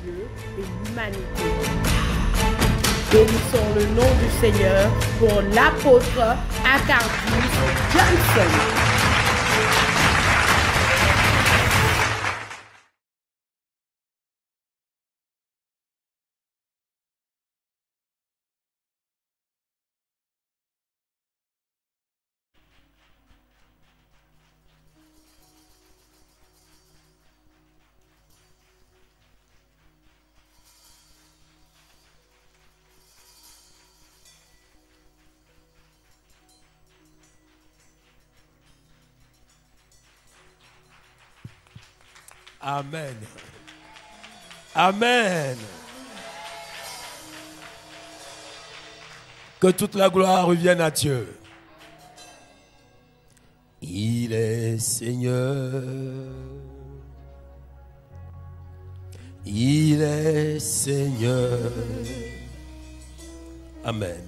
Dieu et l'humanité. Bénissons le nom du Seigneur pour l'apôtre Akardus Johnson. Amen. Amen. Que toute la gloire revienne à Dieu. Il est Seigneur. Il est Seigneur. Amen.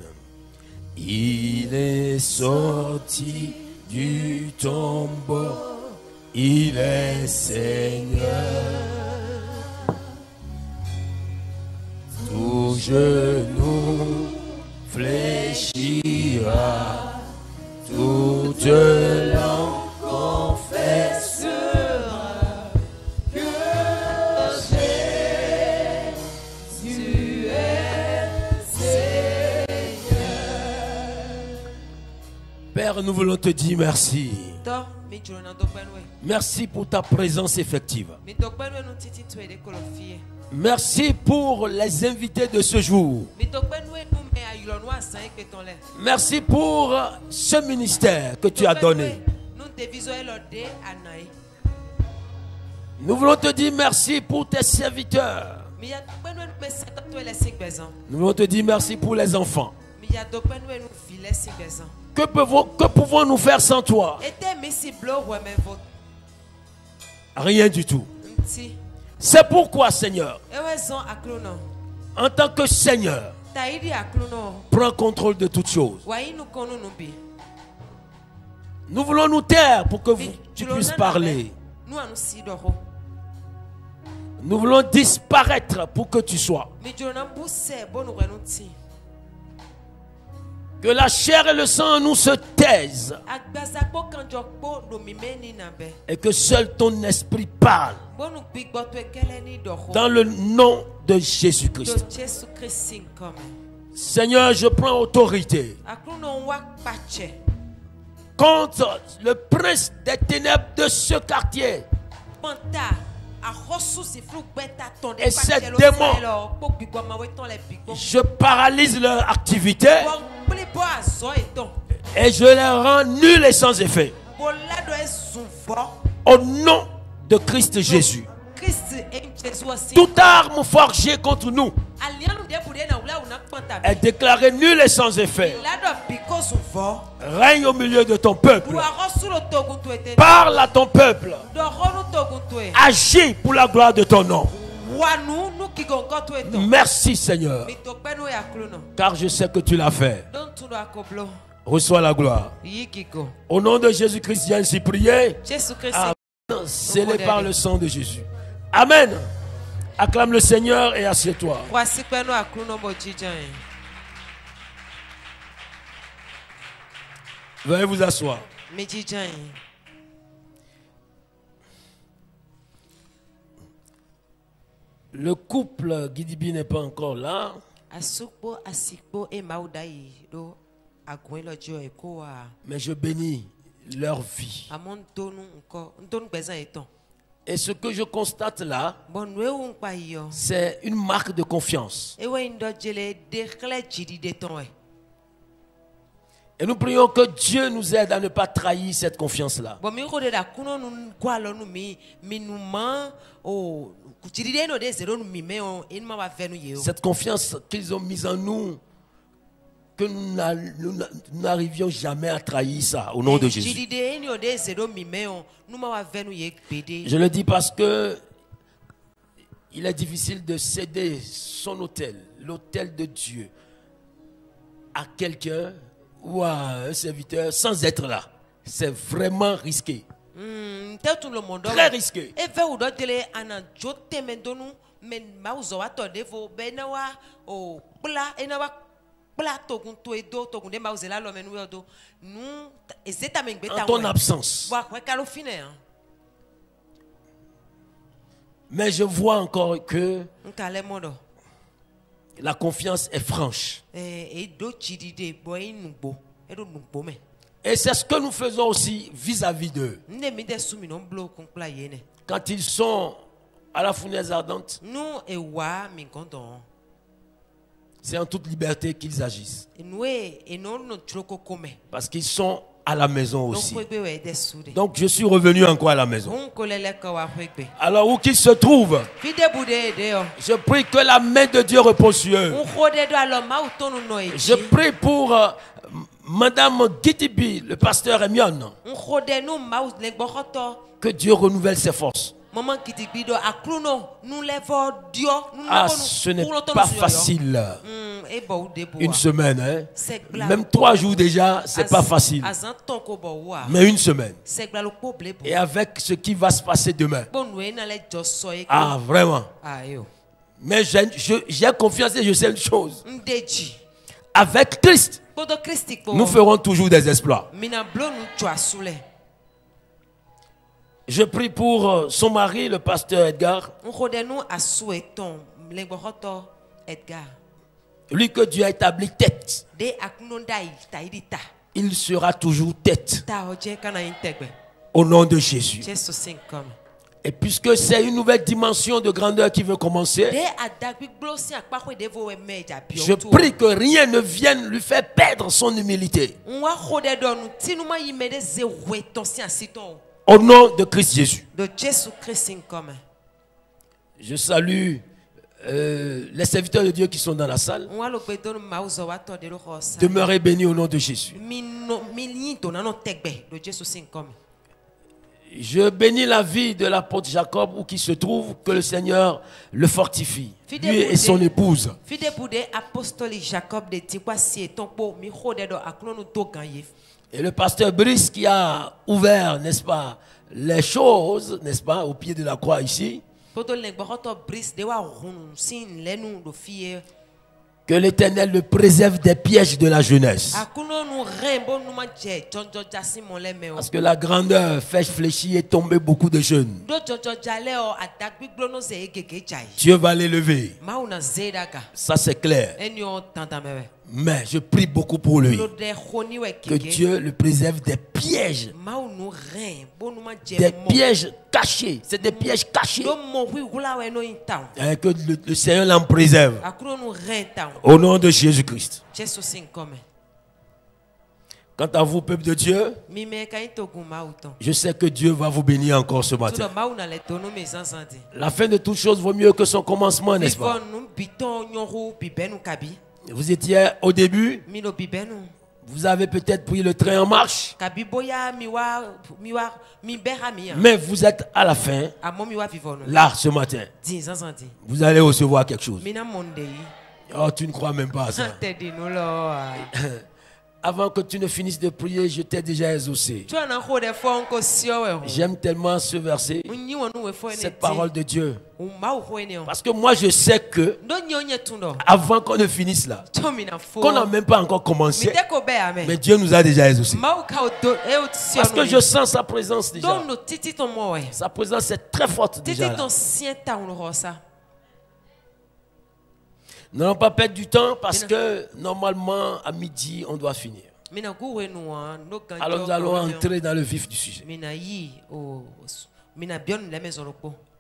Il est sorti du tombeau. Il est Seigneur. Tout genou fléchira, toute langue confessera que Jésus est Seigneur. Père, nous voulons te dire merci. Merci pour ta présence effective. Merci pour les invités de ce jour. Merci pour ce ministère que tu as donné. Nous voulons te dire merci pour tes serviteurs. Nous voulons te dire merci pour les enfants. Que pouvons-nous faire sans toi? Rien du tout. C'est pourquoi, Seigneur, en tant que Seigneur, prends contrôle de toutes choses. Nous voulons nous taire pour que tu puisses parler. Nous voulons disparaître pour que tu sois. Que la chair et le sang en nous se taisent. Et que seul ton esprit parle. Dans le nom de Jésus-Christ. Seigneur, je prends autorité contre le prince des ténèbres de ce quartier. Et ces démons, je paralyse leur activité et je les rends nuls et sans effet. Au nom de Christ Jésus. Toute arme forgée contre nous est déclarée nulle et sans effet. Règne au milieu de ton peuple. Parle à ton peuple. Agis pour la gloire de ton nom. Merci Seigneur. Car je sais que tu l'as fait. Reçois la gloire. Au nom de Jésus-Christ, j'ai ainsi prié. Scellé par le sang de Jésus. Amen. Acclame le Seigneur et assieds-toi. Veuillez vous asseoir. Le couple Gidibi n'est pas encore là. Mais je bénis leur vie. Et ce que je constate là, c'est une marque de confiance. Et nous prions que Dieu nous aide à ne pas trahir cette confiance-là. Cette confiance qu'ils ont mise en nous, que nous n'arrivions jamais à trahir ça au nom de Jésus. Je le dis parce que il est difficile de céder son autel, l'autel de Dieu, à quelqu'un ou à un serviteur sans être là. C'est vraiment risqué. Très risqué. En ton absence. Mais je vois encore que la confiance est franche. Et c'est ce que nous faisons aussi vis-à-vis d'eux. Quand ils sont à la fournaise ardente, c'est en toute liberté qu'ils agissent. Parce qu'ils sont à la maison aussi. Donc je suis revenu encore à la maison. Alors où qu'ils se trouvent, je prie que la main de Dieu repose sur eux. Je prie pour Madame Gitibi, le pasteur Emion. Que Dieu renouvelle ses forces. Ah, ce n'est pas facile. Une semaine, hein? Même 3 jours déjà, c'est pas facile. Mais une semaine. Et avec ce qui va se passer demain. Ah, vraiment. Mais j'ai confiance et je sais une chose. Avec Christ, nous ferons toujours des exploits. Je prie pour son mari, le pasteur Edgar. Lui que Dieu a établi tête. Il sera toujours tête. Au nom de Jésus. Et puisque c'est une nouvelle dimension de grandeur qui veut commencer, je prie que rien ne vienne lui faire perdre son humilité. Au nom de Christ Jésus. Je salue les serviteurs de Dieu qui sont dans la salle. Demeurez bénis au nom de Jésus. Je bénis la vie de l'apôtre Jacob où qu'il se trouve, que le Seigneur le fortifie, lui et son épouse. Et le pasteur Brice qui a ouvert, n'est-ce pas, les choses, n'est-ce pas, au pied de la croix ici. Que l'Éternel le préserve des pièges de la jeunesse. Parce que la grandeur fait fléchir et tomber beaucoup de jeunes. Dieu va l'élever. Ça c'est clair. Mais je prie beaucoup pour lui. Que Dieu le préserve des pièges. Des pièges cachés. C'est des pièges cachés. Et que le Seigneur l'en préserve. Au nom de Jésus-Christ. Quant à vous, peuple de Dieu, je sais que Dieu va vous bénir encore ce matin. La fin de toute chose vaut mieux que son commencement, n'est-ce pas? Vous étiez au début, vous avez peut-être pris le train en marche, mais vous êtes à la fin, là ce matin, vous allez recevoir quelque chose. Oh, tu ne crois même pas à ça. Avant que tu ne finisses de prier, je t'ai déjà exaucé. J'aime tellement ce verset, cette parole de Dieu. Parce que moi je sais que avant qu'on ne finisse là, qu'on n'a même pas encore commencé, mais Dieu nous a déjà exaucés. Parce que je sens sa présence déjà. Sa présence est très forte déjà là. N'allons pas perdre du temps parce que normalement à midi on doit finir. Alors nous allons entrer dans le vif du sujet.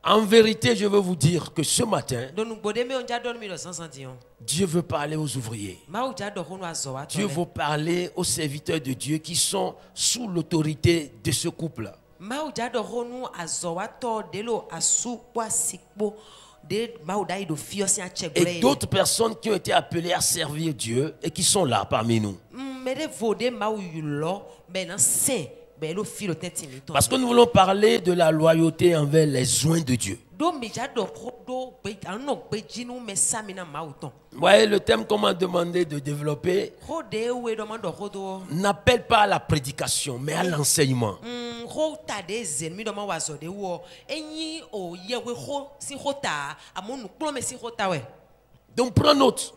En vérité, je veux vous dire que ce matin, Dieu veut parler aux ouvriers. Dieu veut parler aux serviteurs de Dieu qui sont sous l'autorité de ce couple. Et d'autres personnes qui ont été appelées à servir Dieu et qui sont là parmi nous. Parce que nous voulons parler de la loyauté envers les oints de Dieu. Vous voyez, le thème qu'on m'a demandé de développer n'appelle pas à la prédication, mais à l'enseignement. Donc prends note.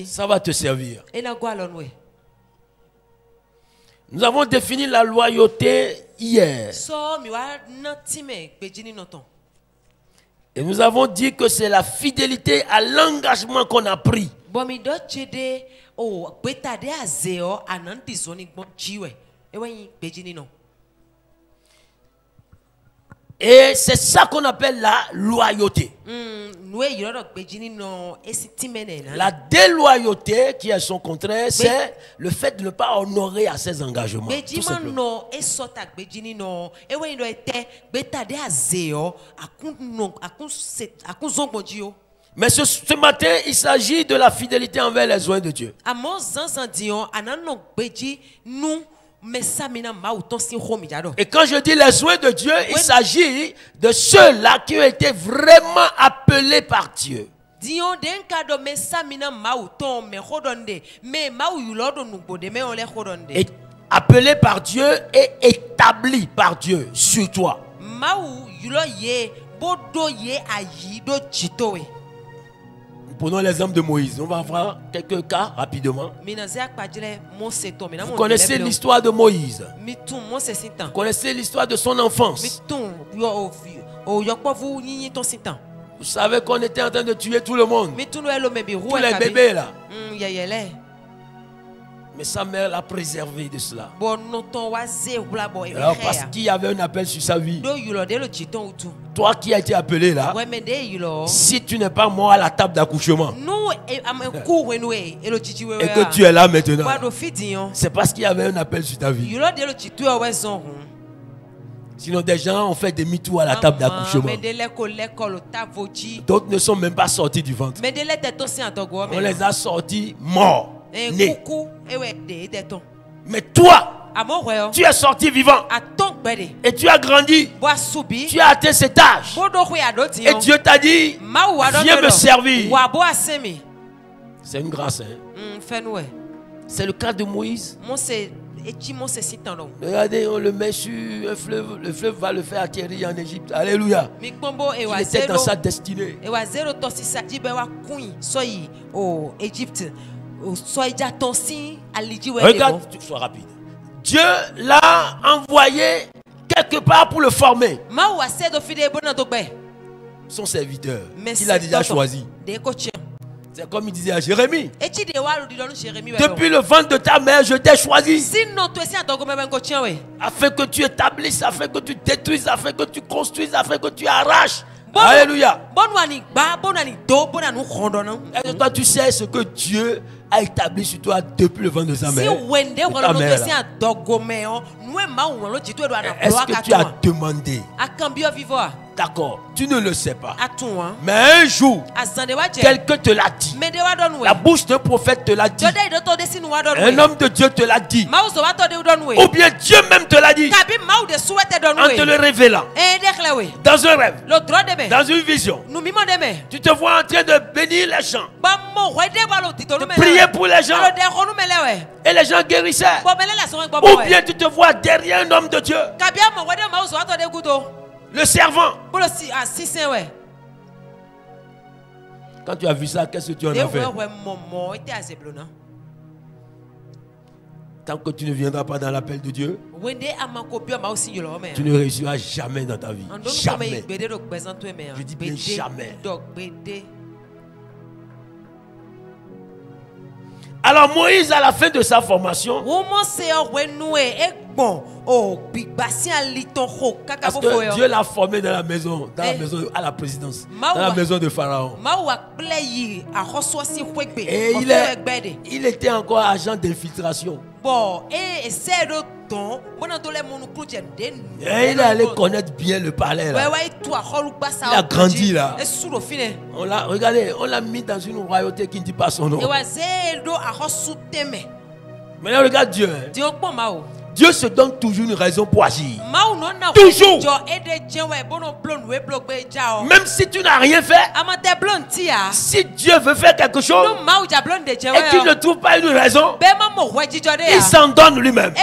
Ça va te servir. Nous avons défini la loyauté hier. Et nous avons dit que c'est la fidélité à l'engagement qu'on a pris. Et c'est ça qu'on appelle la loyauté. La déloyauté, qui est son contraire, c'est le fait de ne pas honorer à ses engagements. Tout simplement. Mais ce matin, il s'agit de la fidélité envers les oies de Dieu. Et quand je dis les oies de Dieu, il s'agit de ceux-là qui ont été vraiment appelés par Dieu. Et appelés par Dieu et établis par Dieu sur toi. Prenons l'exemple de Moïse. On va voir quelques cas rapidement. Vous connaissez l'histoire de Moïse. Vous connaissez l'histoire de son enfance. Vous savez qu'on était en train de tuer tout le monde. Tous les bébés là. Mais sa mère l'a préservé de cela. Alors parce qu'il y avait un appel sur sa vie. Toi qui as été appelé là, si tu n'es pas mort à la table d'accouchement et que tu es là maintenant, c'est parce qu'il y avait un appel sur ta vie. Sinon des gens ont fait des demi-tours à la table d'accouchement. D'autres ne sont même pas sortis du ventre. On les a sortis morts. Mais toi, tu es sorti vivant et tu as grandi, tu as atteint cet âge et Dieu t'a dit viens me servir. C'est une grâce, hein? C'est le cas de Moïse. Regardez, on le met sur un fleuve, le fleuve va le faire atterrir en Égypte. Alléluia. Il était dans sa destinée. Regarde, sois rapide. Dieu l'a envoyé quelque part pour le former. Son serviteur, qu'il a déjà choisi. C'est comme il disait à Jérémie. Depuis le ventre de ta mère, je t'ai choisi. Afin que tu établisses, afin que tu détruises, afin que tu construises, afin que tu arraches. Alléluia. Et toi, tu sais ce que Dieu a établi sur toi depuis le ventre de sa mère. Est-ce que tu as demandé? D'accord, tu ne le sais pas. Mais un jour, quelqu'un te l'a dit. La bouche d'un prophète te l'a dit. Un homme de Dieu te l'a dit. Ou bien Dieu même te l'a dit. En te le révélant. Dans un rêve. Dans une vision. Tu te vois en train de bénir les gens. De prier pour les gens. Et les gens guérissaient. Ou bien tu te vois derrière un homme de Dieu. Le servant. Quand tu as vu ça, qu'est-ce que tu en as fait? Tant que tu ne viendras pas dans l'appel de Dieu, tu ne réussiras jamais dans ta vie. Jamais. Je dis bien jamais. Alors Moïse, à la fin de sa formation, parce que Dieu l'a formé dans la maison à la présidence, dans la maison de Pharaon. Et il était encore agent d'infiltration. Et il allait connaître bien le palais là. Il a grandi là. Regardez, on l'a mis dans une royauté qui ne dit pas son nom. Maintenant regarde Dieu. Dieu se donne toujours une raison pour agir. Toujours. Même si tu n'as rien fait, si Dieu veut faire quelque chose et qu'il ne trouve pas une raison, il s'en donne lui-même.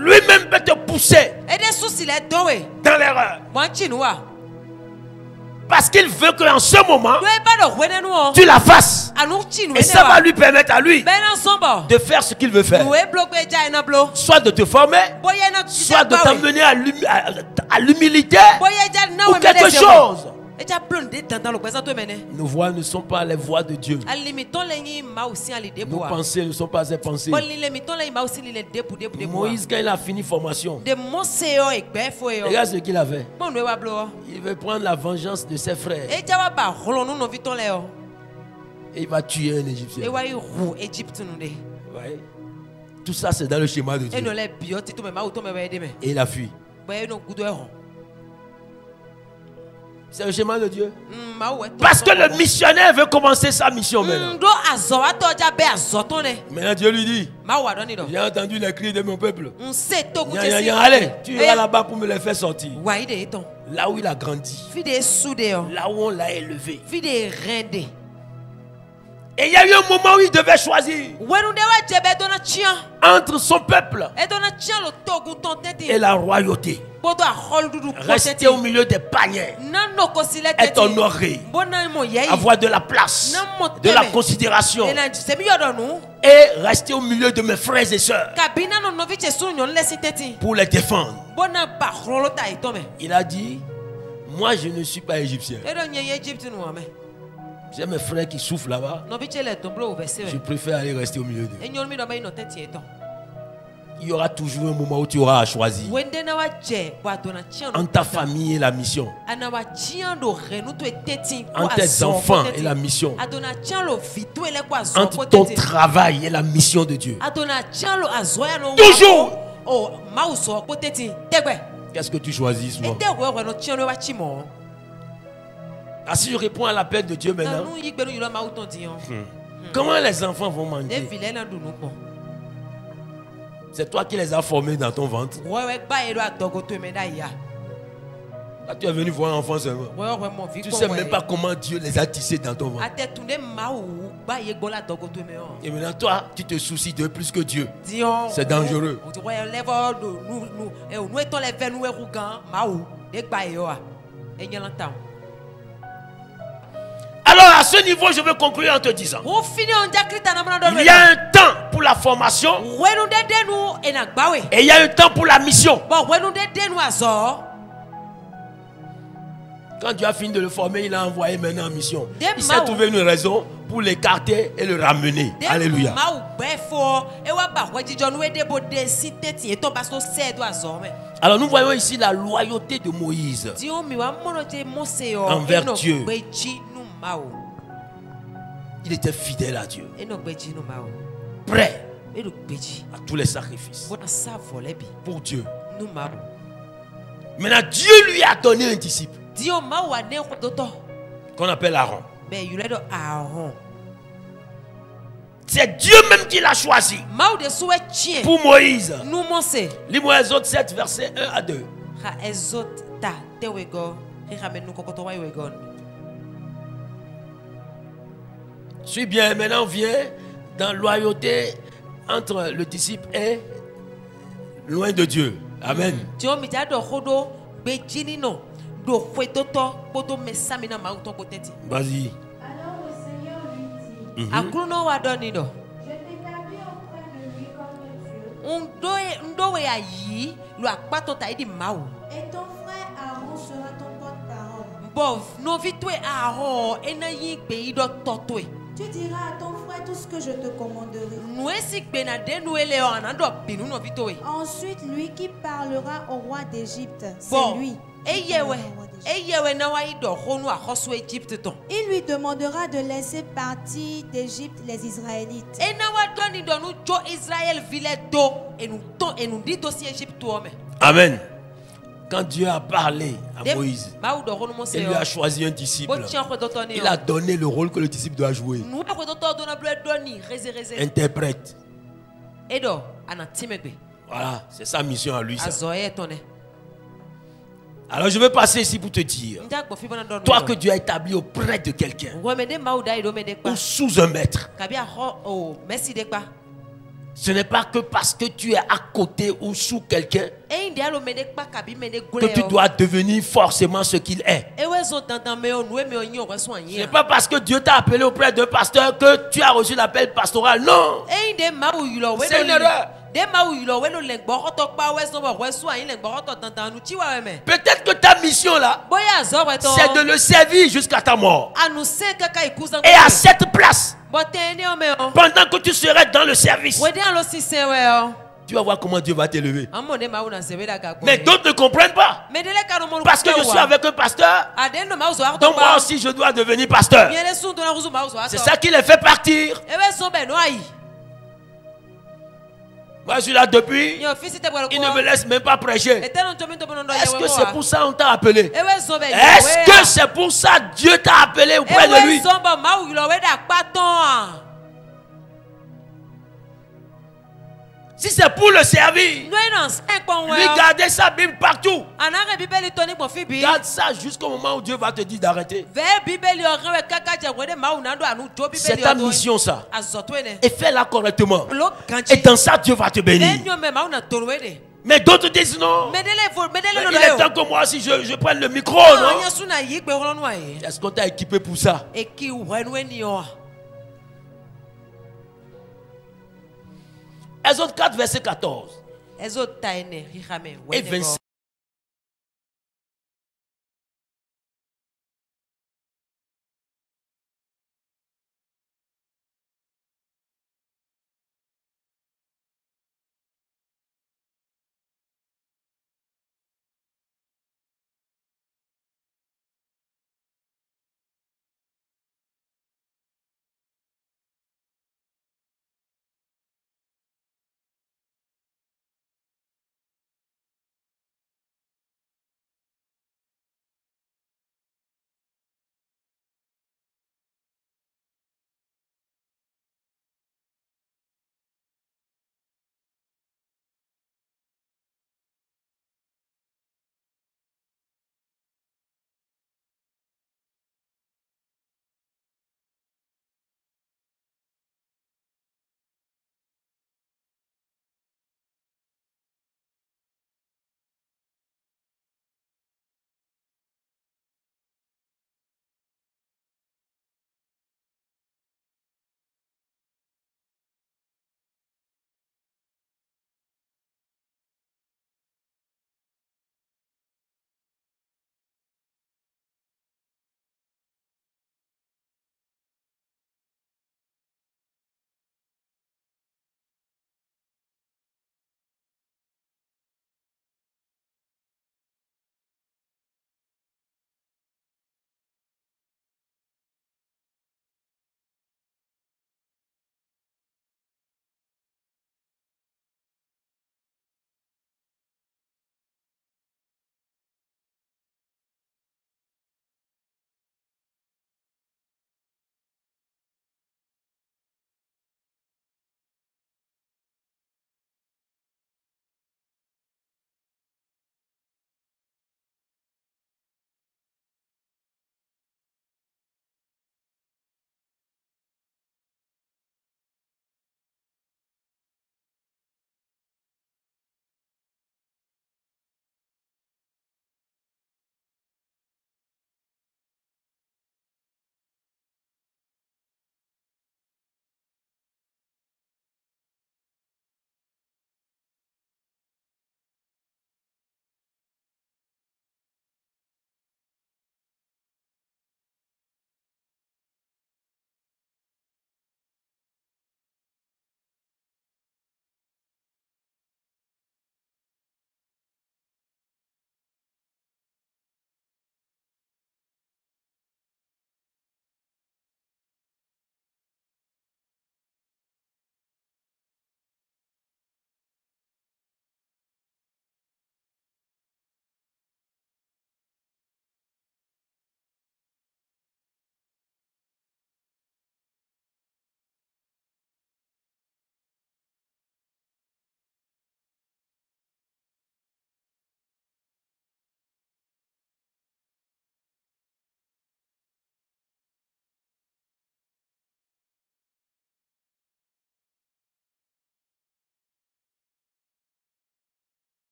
lui-même peut te pousser dans l'erreur. Parce qu'il veut qu'en ce moment, tu la fasses. Et ça va lui permettre à lui de faire ce qu'il veut faire. Soit de te former, soit de t'emmener à l'humilité ou quelque chose. Nos voix ne sont pas les voix de Dieu. Nos pensées ne sont pas ses pensées. Moïse, quand il a fini formation, regarde ce qu'il a fait. Il veut prendre la vengeance de ses frères. Et il va tuer un Égyptien. Ouais. Tout ça, c'est dans le schéma de Dieu. Et il a fui. C'est le schéma de Dieu. Parce que le missionnaire veut commencer sa mission maintenant. Maintenant Dieu lui dit, j'ai entendu les cris de mon peuple. Allez, tu iras là-bas pour me les faire sortir. Là où il a grandi. Là où on l'a élevé. Et il y a eu un moment où il devait choisir entre son peuple et la royauté. Rester au milieu des païens, être honoré, avoir de la place, de la considération, et rester au milieu de mes frères et sœurs pour les défendre. Il a dit, moi je ne suis pas égyptien. J'ai mes frères qui souffrent là-bas. Je préfère aller rester au milieu d'eux. Il y aura toujours un moment où tu auras à choisir entre ta famille et la mission, entre tes enfants et la mission, entre ton travail et la mission de Dieu. Toujours. Qu'est-ce que tu choisis souvent? Ah, si je réponds à l'appel de Dieu maintenant, comment les enfants vont manger? C'est toi qui les as formés dans ton ventre. Là, tu es venu voir un enfant seulement. Tu ne sais même pas comment Dieu les a tissés dans ton ventre. Et maintenant, toi, tu te soucies d'eux plus que Dieu. C'est dangereux. Alors à ce niveau, je veux conclure en te disant, il y a un temps pour la formation et il y a un temps pour la mission. Quand Dieu a fini de le former, il a envoyé maintenant en mission. Il s'est trouvé une raison pour l'écarter et le ramener. Alléluia. Alors nous voyons ici la loyauté de Moïse envers Dieu. Il était fidèle à Dieu, prêt à tous les sacrifices pour Dieu. Maintenant Dieu lui a donné un disciple qu'on appelle Aaron. C'est Dieu même qui l'a choisi pour Moïse. Lis-moi Exode 7 verset 1 à 2. Suis bien, maintenant viens dans loyauté entre le disciple et loin de Dieu. Amen. Vas-y. Alors le Seigneur lui dit, je t'établis auprès de lui comme Dieu. Et ton frère Aaron sera ton porte-parole. Tu diras à ton frère tout ce que je te commanderai. Ensuite, lui qui parlera au roi d'Égypte, c'est lui. Il lui demandera de laisser partir d'Égypte les Israélites. Amen. Quand Dieu a parlé à Moïse, il lui a choisi un disciple. Il a donné le rôle que le disciple doit jouer. Interprète. Voilà, c'est sa mission à lui. Ça. Alors je veux passer ici pour te dire, toi que Dieu a établi auprès de quelqu'un ou sous un maître, Ce n'est pas que parce que tu es à côté ou sous quelqu'un que tu dois devenir forcément ce qu'il est. Ce n'est pas parce que Dieu t'a appelé auprès d'un pasteur que tu as reçu l'appel pastoral. Non. C'est une erreur. Peut-être que ta mission là, c'est de le servir jusqu'à ta mort. Et à cette place, pendant que tu serais dans le service, tu vas voir comment Dieu va t'élever. Mais d'autres ne comprennent pas. Parce que je suis avec un pasteur, donc moi aussi je dois devenir pasteur. C'est ça qui les fait partir. Moi je suis là depuis, il ne me laisse même pas prêcher. Est-ce que c'est pour ça qu'on t'a appelé? Est-ce que c'est pour ça Dieu t'a appelé auprès de lui? Si c'est pour le servir, lui garder sa Bible partout. Garde ça jusqu'au moment où Dieu va te dire d'arrêter. C'est ta mission ça. Et fais-la correctement. Et dans ça Dieu va te bénir. Mais d'autres disent non. Il est temps que moi aussi je prenne le micro, non? Est-ce qu'on t'a équipé pour ça? Exode 4, verset 14 et 25.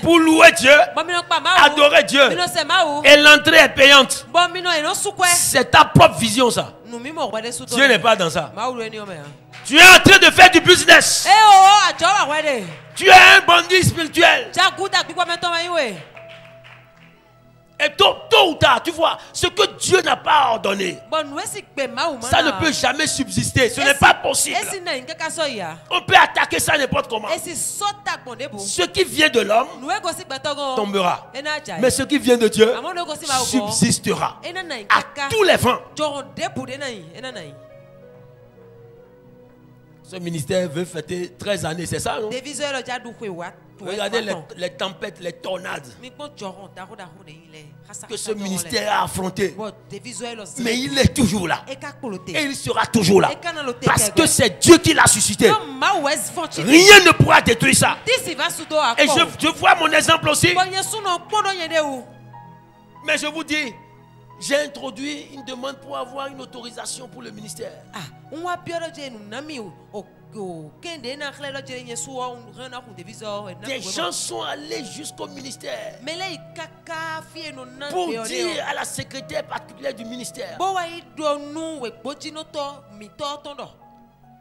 pour louer Dieu, adorer Dieu, et l'entrée est payante. C'est ta propre vision ça. Dieu n'est pas dans ça. Tu es en train de faire du business. Tu es un bandit spirituel. Et tôt ou tard, tu vois, ce que Dieu n'a pas ordonné, ça ne peut jamais subsister. Ce n'est pas possible. On peut attaquer ça n'importe comment. Ce qui vient de l'homme tombera. Mais ce qui vient de Dieu subsistera à tous les vents. Ce ministère veut fêter 13 années, c'est ça, non? Regardez les tempêtes, les tornades que ce ministère a affronté. Mais il est toujours là. Et il sera toujours là. Parce que c'est Dieu qui l'a suscité. Rien ne pourra détruire ça. Et je vois mon exemple aussi. Mais je vous dis, j'ai introduit une demande pour avoir une autorisation pour le ministère. Des gens sont allés jusqu'au ministère pour dire à la secrétaire particulière du ministère.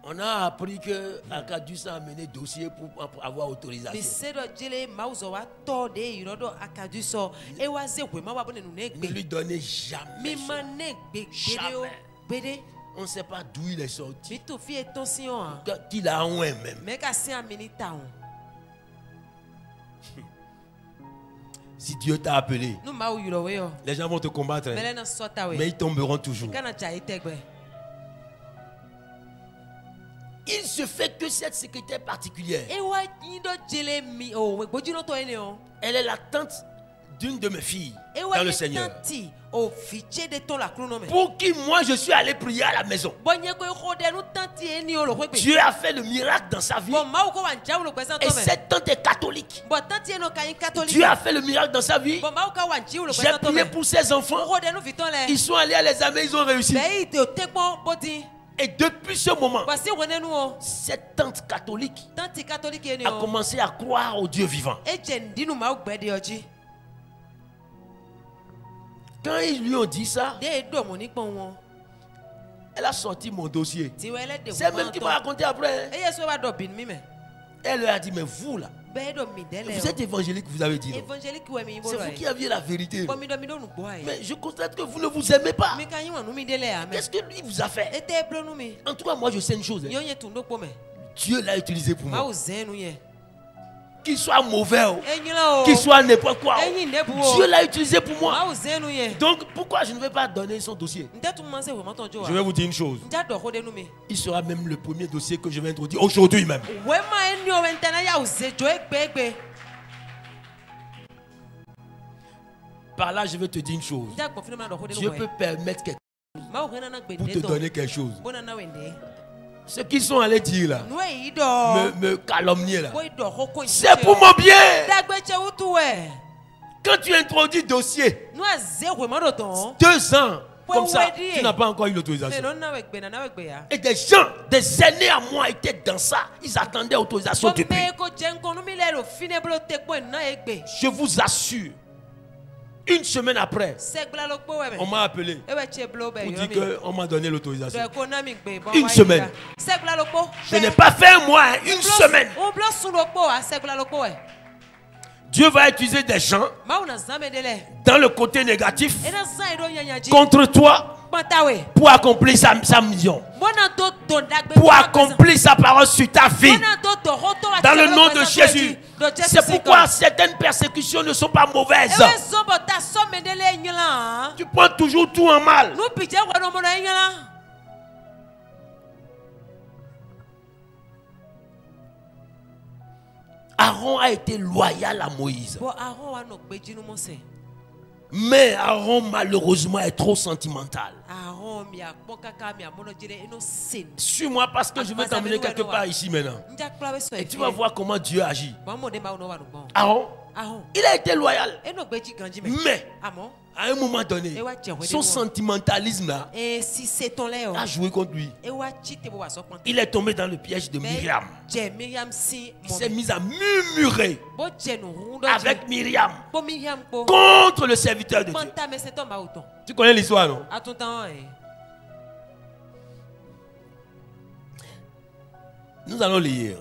On a appris que Akadus a amené dossier pour avoir autorisation. Ne lui donnez jamais. Jamais. On ne sait pas d'où il est sorti. Qu'il a un même. Si Dieu t'a appelé, les gens vont te combattre. Mais ils tomberont toujours. Il se fait que cette secrétaire particulière, elle est la tante d'une de mes filles dans le Seigneur. Pour qui moi je suis allé prier à la maison. Dieu a fait le miracle dans sa vie. Et cette tante est catholique. Dieu a fait le miracle dans sa vie. J'ai prié pour ses enfants. Ils sont allés à l'examen, ils ont réussi. Et depuis ce moment, cette tante catholique a commencé à croire au Dieu vivant. Quand ils lui ont dit ça, elle a sorti mon dossier. C'est elle-même qui m'a raconté après. Elle leur a dit, mais vous là, vous êtes évangélique, vous avez dit non. C'est vous qui aviez la vérité. Mais je constate que vous ne vous aimez pas. Qu'est-ce que lui vous a fait? En tout cas, moi je sais une chose. Dieu l'a utilisé pour moi. Qu'il soit mauvais, qu'il soit n'importe quoi, Dieu l'a utilisé pour moi. Donc pourquoi je ne vais pas donner son dossier? Je vais vous dire une chose. Il sera même le premier dossier que je vais introduire aujourd'hui même. Par là, je vais te dire une chose. Dieu peut permettre quelque chose pour te donner quelque chose. Ceux qui sont allés dire là, me calomnier là, c'est pour mon bien. Quand tu introduis dossier, 2 ans, comme ça, tu n'as pas encore eu l'autorisation. Et des gens, des aînés à moi étaient dans ça. Ils attendaient l'autorisation du pays. Je vous assure. Une semaine après, on m'a appelé pour dire qu'on m'a donné l'autorisation. Une semaine. Je n'ai pas fait un mois, une semaine. Dieu va utiliser des gens dans le côté négatif contre toi pour accomplir sa mission, pour accomplir sa parole sur ta vie. Dans le nom de Jésus. C'est pourquoi certaines persécutions ne sont pas mauvaises. Tu prends toujours tout en mal. Aaron a été loyal à Moïse. Mais Aaron malheureusement est trop sentimental. Suis-moi parce que je vais t'emmener quelque part ici maintenant. Et tu vas voir comment Dieu agit. Aaron, il a été loyal. Mais À un moment donné, son sentimentalisme là a joué contre lui. Il est tombé dans le piège de Myriam. Il s'est mis à murmurer avec Myriam contre le serviteur de Dieu. Tu connais l'histoire, non? Nous allons lire.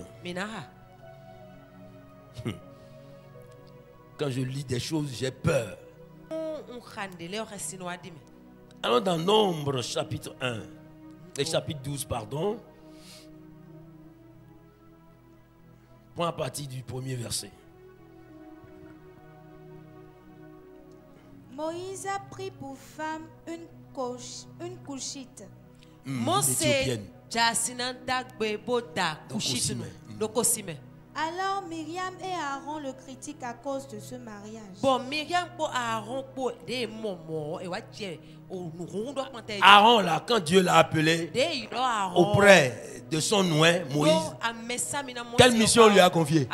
Quand je lis des choses, j'ai peur. Allons dans Nombre chapitre 1, chapitre 12, pardon. Prends à partir du premier verset. Moïse a pris pour femme une Coushite. Éthiopienne. Alors Myriam et Aaron le critiquent à cause de ce mariage. Aaron là, quand Dieu l'a appelé auprès de son nouin Moïse, quelle mission lui a confiée?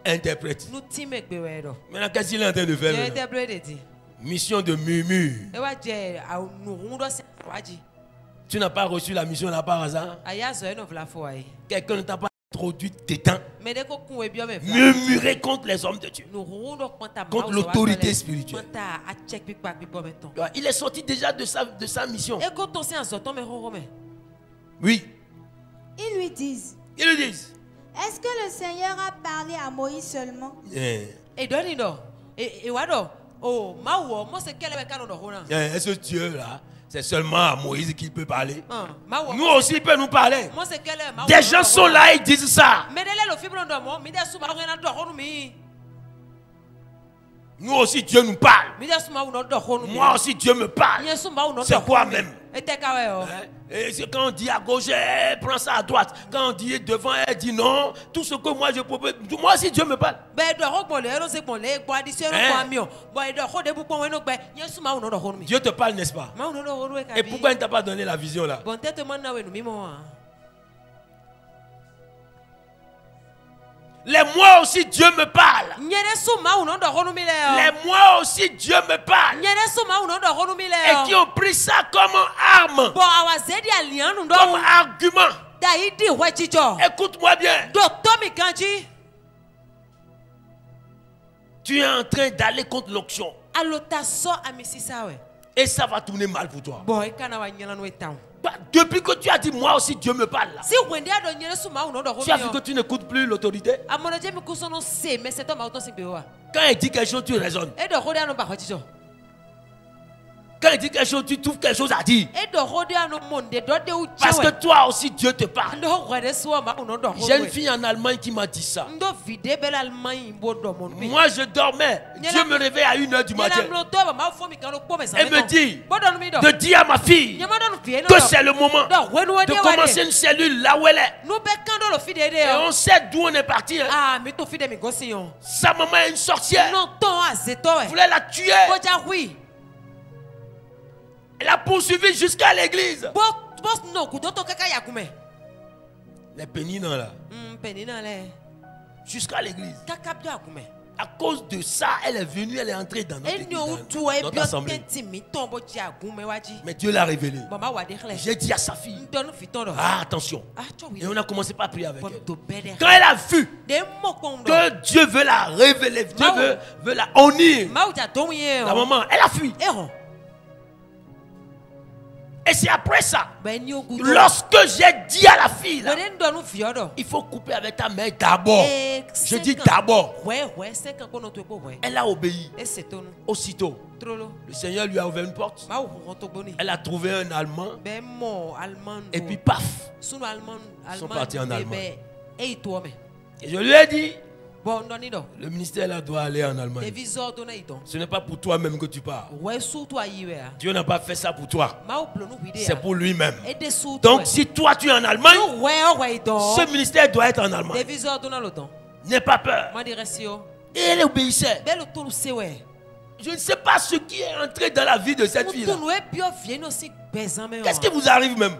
Interprète. Maintenant, qu'est-ce qu'il est en train de faire? Mission de murmure. Tu n'as pas reçu la mission là par hasard? Quelqu'un ne t'a pas introduit dedans. Murmurer contre les hommes de Dieu, contre l'autorité spirituelle. Il est sorti déjà de sa mission. Oui. Ils lui disent. Est-ce que le Seigneur a parlé à Moïse seulement? Est-ce que Dieu là, c'est seulement à Moïse qu'il peut parler? Nous aussi, il peut nous parler. Des gens sont là et ils disent ça. Nous aussi, Dieu nous parle. Moi aussi, Dieu me parle. C'est quoi même? Et quand on dit à gauche, elle prend ça à droite. Quand on dit devant, elle dit non. Tout ce que moi je propose, moi aussi Dieu me parle. Dieu te parle, n'est-ce pas? Et pourquoi il ne t'a pas donné la vision là? Les mois aussi Dieu me parle. Les mois aussi Dieu me parle. Et qui ont pris ça comme arme, comme argument. Écoute-moi bien. Tu es en train d'aller contre l'onction. Et ça va tourner mal pour toi. Depuis que tu as dit moi aussi Dieu me parle là, tu as vu que tu n'écoutes plus l'autorité. Quand il dit quelque chose, tu raisonnes. Quand il dit quelque chose, tu trouves quelque chose à dire. Parce que toi aussi Dieu te parle. J'ai une fille en Allemagne qui m'a dit ça. Moi je dormais, Dieu me réveille à 1h du matin. Elle me dit de dire à ma fille que c'est le moment de commencer une cellule là où elle est. Et on sait d'où on est parti. Sa maman est une sorcière. Voulait la tuer. Elle a poursuivi jusqu'à l'église. Les péninans là. Jusqu'à l'église. À cause de ça, elle est venue, elle est entrée dans notre assemblée. Mais Dieu l'a révélé. J'ai dit à sa fille, ah, attention. Et on a commencé par prier avec elle. Quand elle a vu que Dieu veut la révéler, Dieu veut la honir, la maman, elle a fui. Et c'est après ça, lorsque j'ai dit à la fille, là, il faut couper avec ta main d'abord. Je dis d'abord. Elle a obéi. Aussitôt, le Seigneur lui a ouvert une porte. Elle a trouvé un Allemand. Et puis paf, ils sont partis en Allemagne. Et je lui ai dit, le ministère là doit aller en Allemagne. Ce n'est pas pour toi-même que tu pars. Dieu n'a pas fait ça pour toi. C'est pour lui-même. Donc si toi tu es en Allemagne, ce ministère doit être en Allemagne. N'aie pas peur. Et elle obéissait. Je ne sais pas ce qui est entré dans la vie de cette fille-là. Qu'est-ce qui vous arrive même?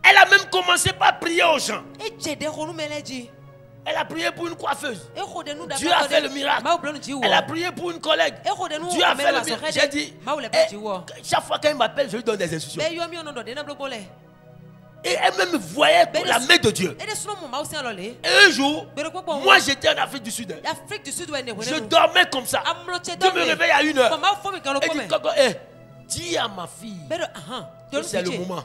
Elle a même commencé par prier aux gens. Elle a prié pour une coiffeuse. Dieu a fait le miracle. Elle a prié pour une collègue. Dieu a fait le miracle. J'ai dit, chaque fois qu'elle m'appelle, je lui donne des instructions. Et elle-même voyait la main de Dieu. Et un jour, moi j'étais en Afrique du Sud. Je dormais comme ça. Dieu me réveille à 1h. Elle dit, dis à ma fille que c'est le moment.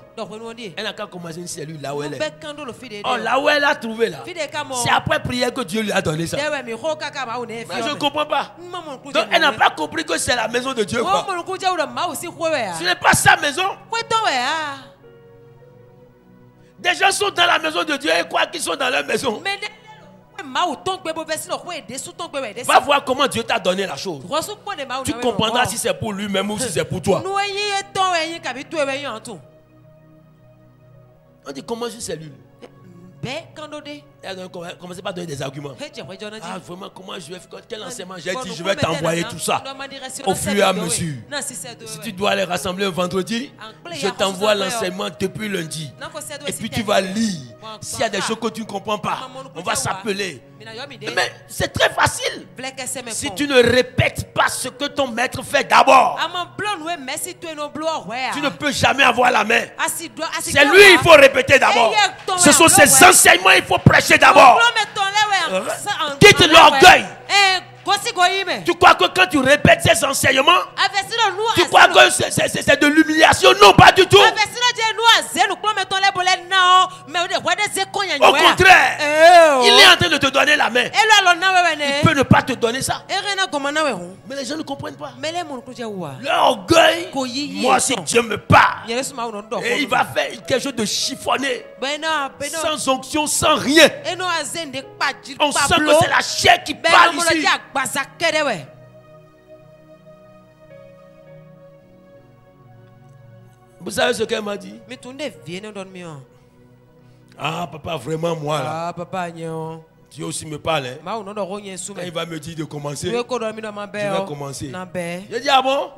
Elle n'a qu'à commencer une cellule là où elle est. Oh, là où elle a trouvé là. C'est après prière que Dieu lui a donné ça. Mais je ne comprends pas. Donc elle n'a pas compris que c'est la maison de Dieu. Quoi. Ce n'est pas sa maison. Des gens sont dans la maison de Dieu et croient qu'ils sont dans leur maison. Va voir comment Dieu t'a donné la chose. Tu comprendras si c'est pour lui-même ou si c'est pour toi. On dit comment je cellule. Elle commence pas à donner des arguments. Ah, vraiment, comment je vais faire? Quel enseignement? J'ai dit, je vais t'envoyer tout ça au fur et à mesure. Si tu dois les rassembler un vendredi, je t'envoie l'enseignement depuis lundi. Et puis tu vas lire. S'il y a des choses que tu ne comprends pas, on va s'appeler. Mais c'est très facile. Si tu ne répètes pas ce que ton maître fait d'abord, tu ne peux jamais avoir la main. C'est lui, il faut répéter d'abord. Ce sont ses enseignements, il faut prêcher d'abord. Quitte l'orgueil. Tu crois que quand tu répètes ces enseignements, tu crois que c'est de l'humiliation? Non, pas du tout. Au contraire, il est en train de te donner la main. Il peut ne pas te donner ça. Mais les gens ne comprennent pas. L'orgueil, moi si Dieu me parle, et il va faire quelque chose de chiffonné, sans onction, sans rien. On sent que c'est la chair qui parle ici. Vous savez ce qu'elle m'a dit? Ah papa, vraiment moi là. Dieu aussi me parle. Hein? Quand il va me dire de commencer, je vais commencer. Je dis ah bon?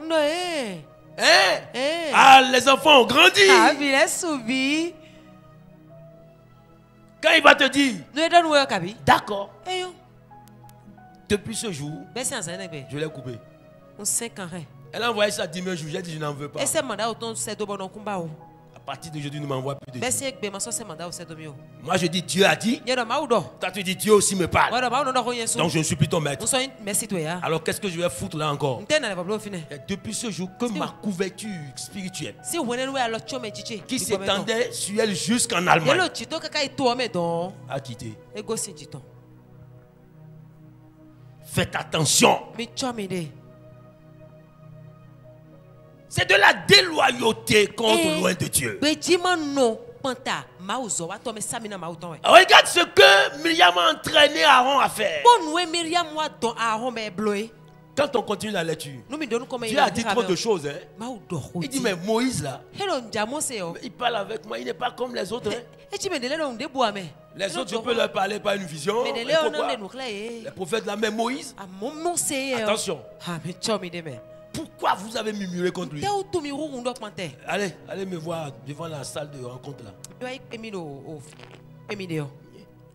Ah, les enfants ont grandi. Quand il va te dire, d'accord. Depuis ce jour, je l'ai coupé. Elle a envoyé ça dimanche jour. J'ai dit je n'en veux pas. À partir d'aujourd'hui, ne m'envoie plus de Dieu. Moi je dis Dieu a dit. Toi tu dis Dieu aussi me parle. Donc je ne suis plus ton maître. Alors qu'est-ce que je vais foutre là encore? Et depuis ce jour que ma couverture spirituelle qui s'étendait sur elle jusqu'en Allemagne a quitté. Faites attention. C'est de la déloyauté contre loin de Dieu. Regarde ce que Myriam a entraîné Aaron à faire. Quand on continue la lecture, Dieu a dit trop de choses. Hein? Il dit mais Moïse là, il parle avec moi, il n'est pas comme les autres. Hein? Les autres, je peux leur parler par une vision. Les prophètes là, mais Moïse, attention. Pourquoi vous avez murmuré contre lui? Allez me voir devant la salle de rencontre là.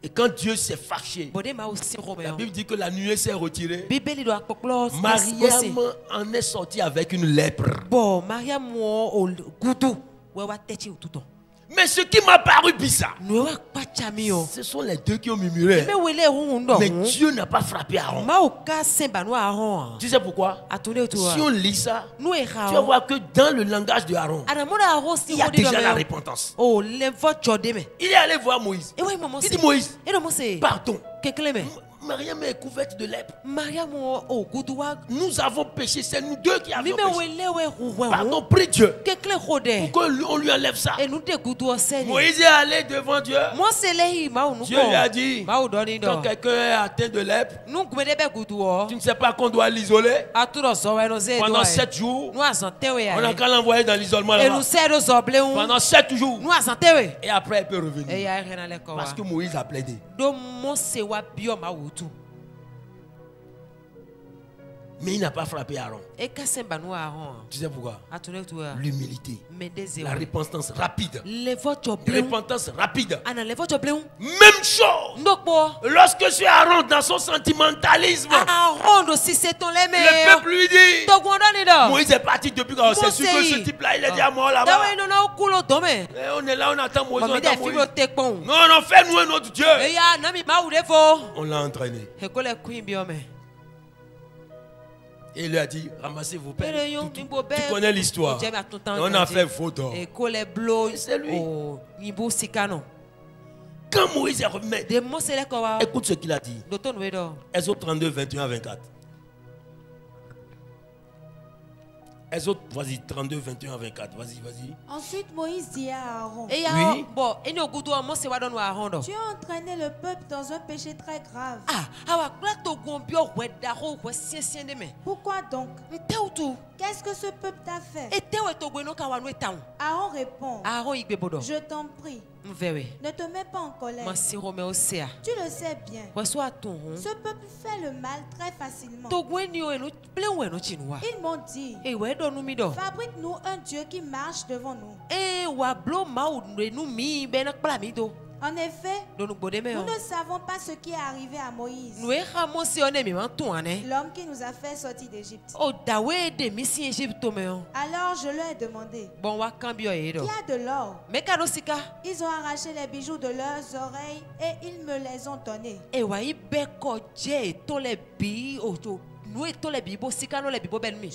Et quand Dieu s'est fâché, la Bible dit que la nuée s'est retirée. Mariam en est sortie avec une lèpre. Mais ce qui m'a paru bizarre, ce sont les deux qui ont murmuré. Mais Dieu n'a pas frappé Aaron. Tu sais pourquoi? Si on lit ça, tu vas voir que dans le langage de Aaron, il y a déjà la repentance. Il est allé voir Moïse. Il dit Moïse, pardon. Mariam est couverte de lèpre. Nous avons péché, c'est nous deux qui avons péché. Pardon, prie Dieu pour qu'on lui enlève ça. Moïse est allé devant Dieu. Dieu lui a dit, quand quelqu'un est atteint de lèpre, tu ne sais pas qu'on doit l'isoler pendant 7 jours. On n'a qu'à l'envoyer dans l'isolement là-bas pendant 7 jours. Et après, il peut revenir. Parce que Moïse a plaidé. Mais il n'a pas frappé Aaron. Tu sais pourquoi? L'humilité. La repentance rapide. Repentance rapide. Même chose. Lorsque c'est Aaron dans son sentimentalisme, le peuple lui dit, Moïse est parti depuis quand c'est sûr que ce type-là, il est déjà mort là-bas. On est là, on attend Moïse. Non, non, fais-nous un autre Dieu. On l'a entraîné. Et il lui a dit, ramassez vos pères. Tu connais l'histoire. On a fait photo. C'est lui. Quand Moïse est revenu, écoute ce qu'il a dit. Exode 32, 21 à 24. Exode, vas-y, 32, 21 à 24. Vas-y. Ensuite, Moïse dit à Aaron. Oui. Tu as entraîné le peuple dans un péché très grave. Pourquoi donc? Qu'est-ce que ce peuple t'a fait? Aaron répond. Je t'en prie. Ne te mets pas en colère. Tu le sais bien. Ce peuple fait le mal très facilement. Ils m'ont dit, fabrique-nous un Dieu qui marche devant nous. En effet, nous ne savons pas ce qui est arrivé à Moïse, l'homme qui nous a fait sortir d'Égypte. Alors je leur ai demandé, qui a de l'or? Ils ont arraché les bijoux de leurs oreilles et ils me les ont donnés. Je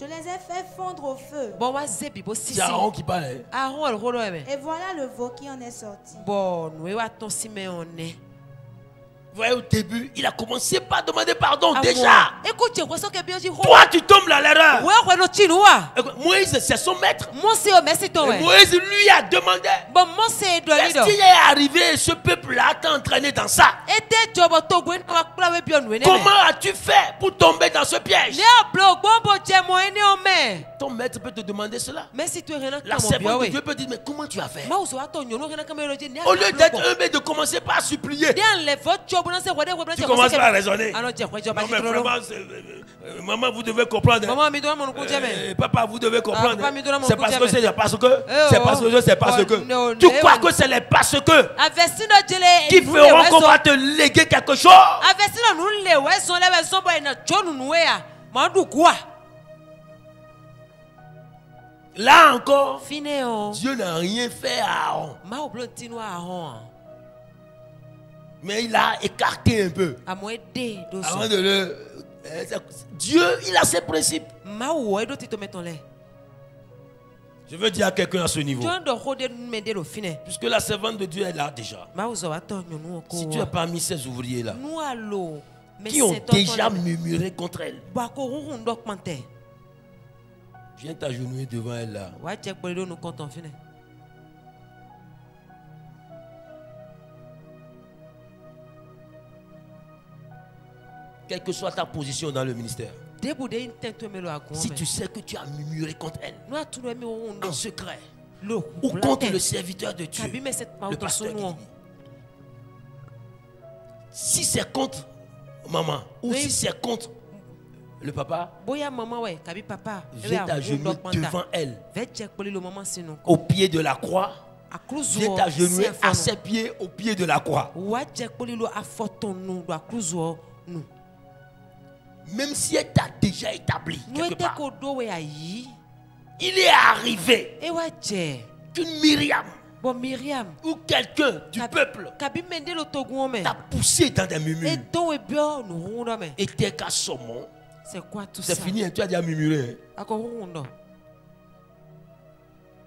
les ai fait fondre au feu. C'est Aaron qui parle. Et voilà le veau qui en est sorti. Vous voyez, au début, il a commencé par demander pardon déjà. Toi, tu tombes dans l'erreur. Moïse, c'est son maître. Et Moïse lui a demandé. Qu'est-ce qui est arrivé? Ce peuple-là t'a entraîné dans ça. Comment as-tu fait pour tomber dans ce piège? Ton maître peut te demander cela. La servante de Dieu peut dire, mais comment tu as fait? Au lieu d'être humble et de commencer par supplier, tu commences à raisonner. Non, mais vraiment, maman, vous devez comprendre. Papa, vous devez comprendre. C'est parce que c'est parce que. C'est parce que c'est parce que. Tu crois que c'est les parce que qui feront qu'on va te léguer quelque chose? Là encore, Dieu n'a rien fait à Aaron. Mais il a écarté un peu. Avant de le... Dieu, il a ses principes. Je veux dire à quelqu'un à ce niveau. Puisque la servante de Dieu est là déjà. Si tu es parmi ces ouvriers-là qui ont déjà murmuré contre elle, viens t'agenouiller devant elle là. Quelle que soit ta position dans le ministère, si tu sais que tu as murmuré contre elle en secret ou contre le serviteur de Dieu, le pasteur qui dit, si c'est contre maman ou si c'est contre le papa, viens t'agenouiller devant elle au pied de la croix. Viens t'agenouiller à ses pieds au pied de la croix. Même si elle t'a déjà établi quelque part, il est arrivé qu'une Myriam ou quelqu'un du peuple t'a poussé dans des murmures. Et t'es qu'à saumon. C'est quoi tout ça? C'est fini, tu as déjà murmuré.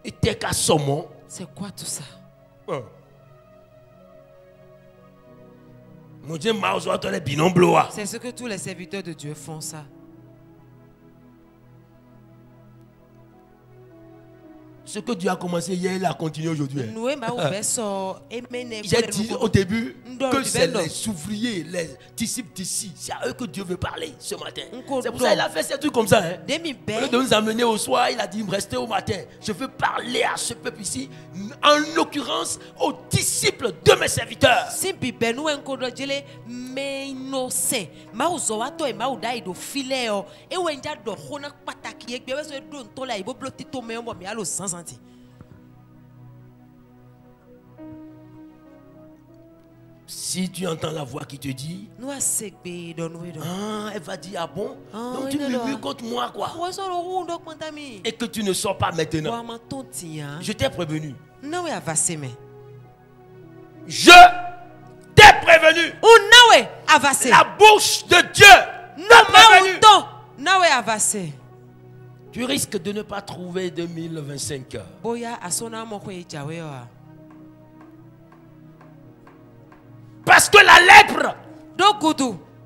Et t'es qu'à saumon. C'est quoi tout ça? C'est ce que tous les serviteurs de Dieu font ça. Ce Ce que Dieu a commencé hier, il a continué aujourd'hui. J'ai dit au début que c'est les ouvriers, les disciples d'ici. C'est à eux que Dieu veut parler ce matin. C'est pour ça qu'il a fait ces trucs comme ça. Au lieu de nous amener au soir, il a dit restez au matin. Je veux parler à ce peuple ici, en l'occurrence aux disciples de mes serviteurs. Si tu entends la voix qui te dit, elle va dire, ah bon, donc tu murmures contre moi quoi, et que tu ne sors pas maintenant. Je t'ai prévenu. Je t'ai prévenu. La bouche de Dieu t'a prévenu. Tu risques de ne pas trouver 2025. Parce que la lèpre,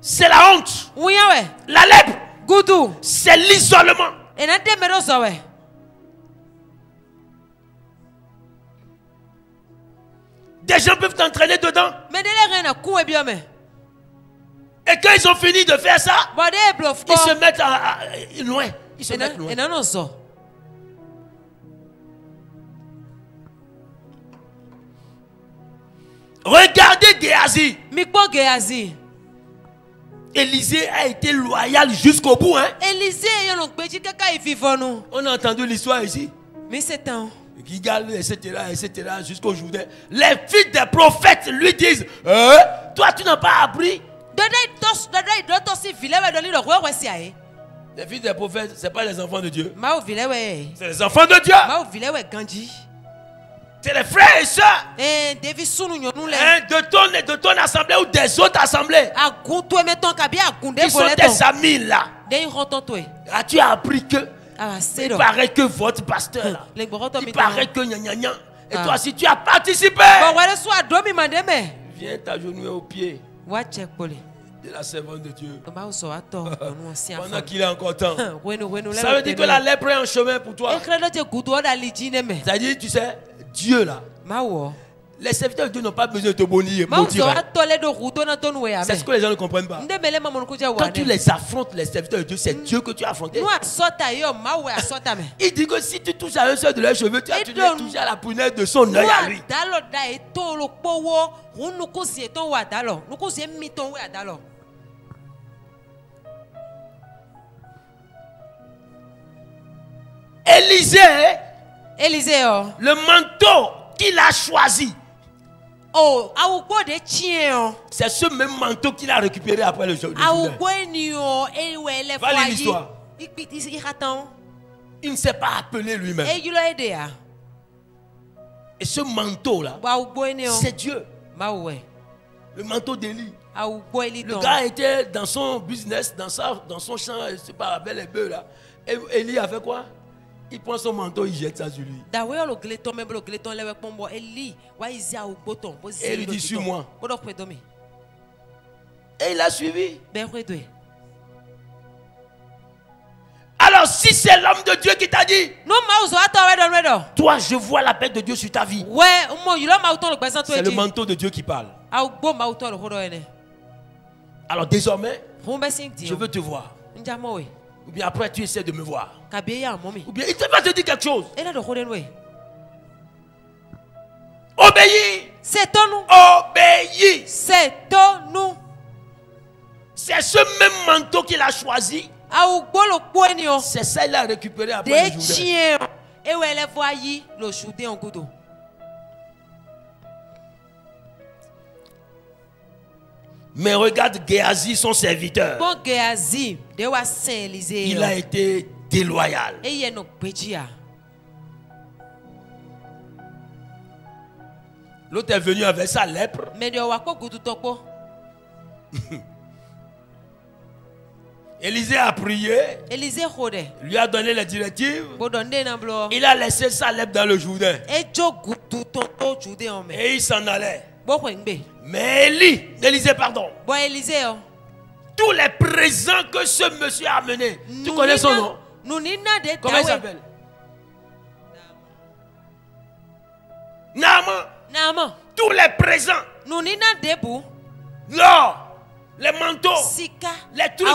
c'est la honte. La lèpre, c'est l'isolement. Des gens peuvent t'entraîner dedans. Et quand ils ont fini de faire ça, ils se mettent loin. Ils se mettent loin. Regardez Géasi. Élisée a été loyal jusqu'au bout. Hein? On a entendu l'histoire ici. Gigal, etc. jusqu'au Jourdain. Les fils des prophètes lui disent toi tu n'as pas appris. Les fils des prophètes, ce n'est pas les enfants de Dieu. C'est les enfants de Dieu. C'est les frères et sœurs de ton assemblée ou des autres assemblées. Ils sont tes amis là. As-tu appris que il paraît que votre pasteur là, il paraît que gna gna gna. Et toi si tu as participé, viens t'agenouiller au pied de la servante de Dieu pendant qu'il est encore temps. Ça veut dire que la lèpre est en chemin pour toi. C'est-à-dire, tu sais, Dieu là, les serviteurs de Dieu n'ont pas besoin de te motiver. C'est ce que les gens ne comprennent pas. Quand tu les affrontes, les serviteurs de Dieu, c'est Dieu que tu as affronté. Il dit que si tu touches à un seul de leurs cheveux, tu as touché à la prunelle de son œil à lui. Élisée, le manteau qu'il a choisi, c'est ce même manteau qu'il a récupéré après le jour. Voilà l'histoire. Il ne s'est pas appelé lui-même. Et ce manteau-là, c'est Dieu. Le manteau d'Élie. Le gars était dans son business, dans son champ, c'est pas avec les bœufs là. Et Élie a fait quoi? Il prend son manteau, il jette ça sur lui. Et il lui dit, suis-moi. Et il a suivi. Alors si c'est l'homme de Dieu qui t'a dit, toi je vois la paix de Dieu sur ta vie, c'est le manteau de Dieu qui parle. Alors désormais, je veux te voir. Ou bien après tu essaies de me voir. Ou bien il va te dire quelque chose. Obéis. Obéis. C'est ce même manteau qu'il a choisi. C'est ça qu'il a récupéré après le Jourdain. Mais regarde Géasi, son serviteur. Il a été déloyal. L'autre est venu avec sa lèpre. Élisée a prié. Lui a donné les directives. Il a laissé sa lèpre dans le Jourdain. Et il s'en allait. Mais Élisée, pardon. Tous les présents que ce monsieur a amenés. Tu connais son nom? Comment il s'appelle? Naaman. Tous les présents. L'or, les manteaux, les trucs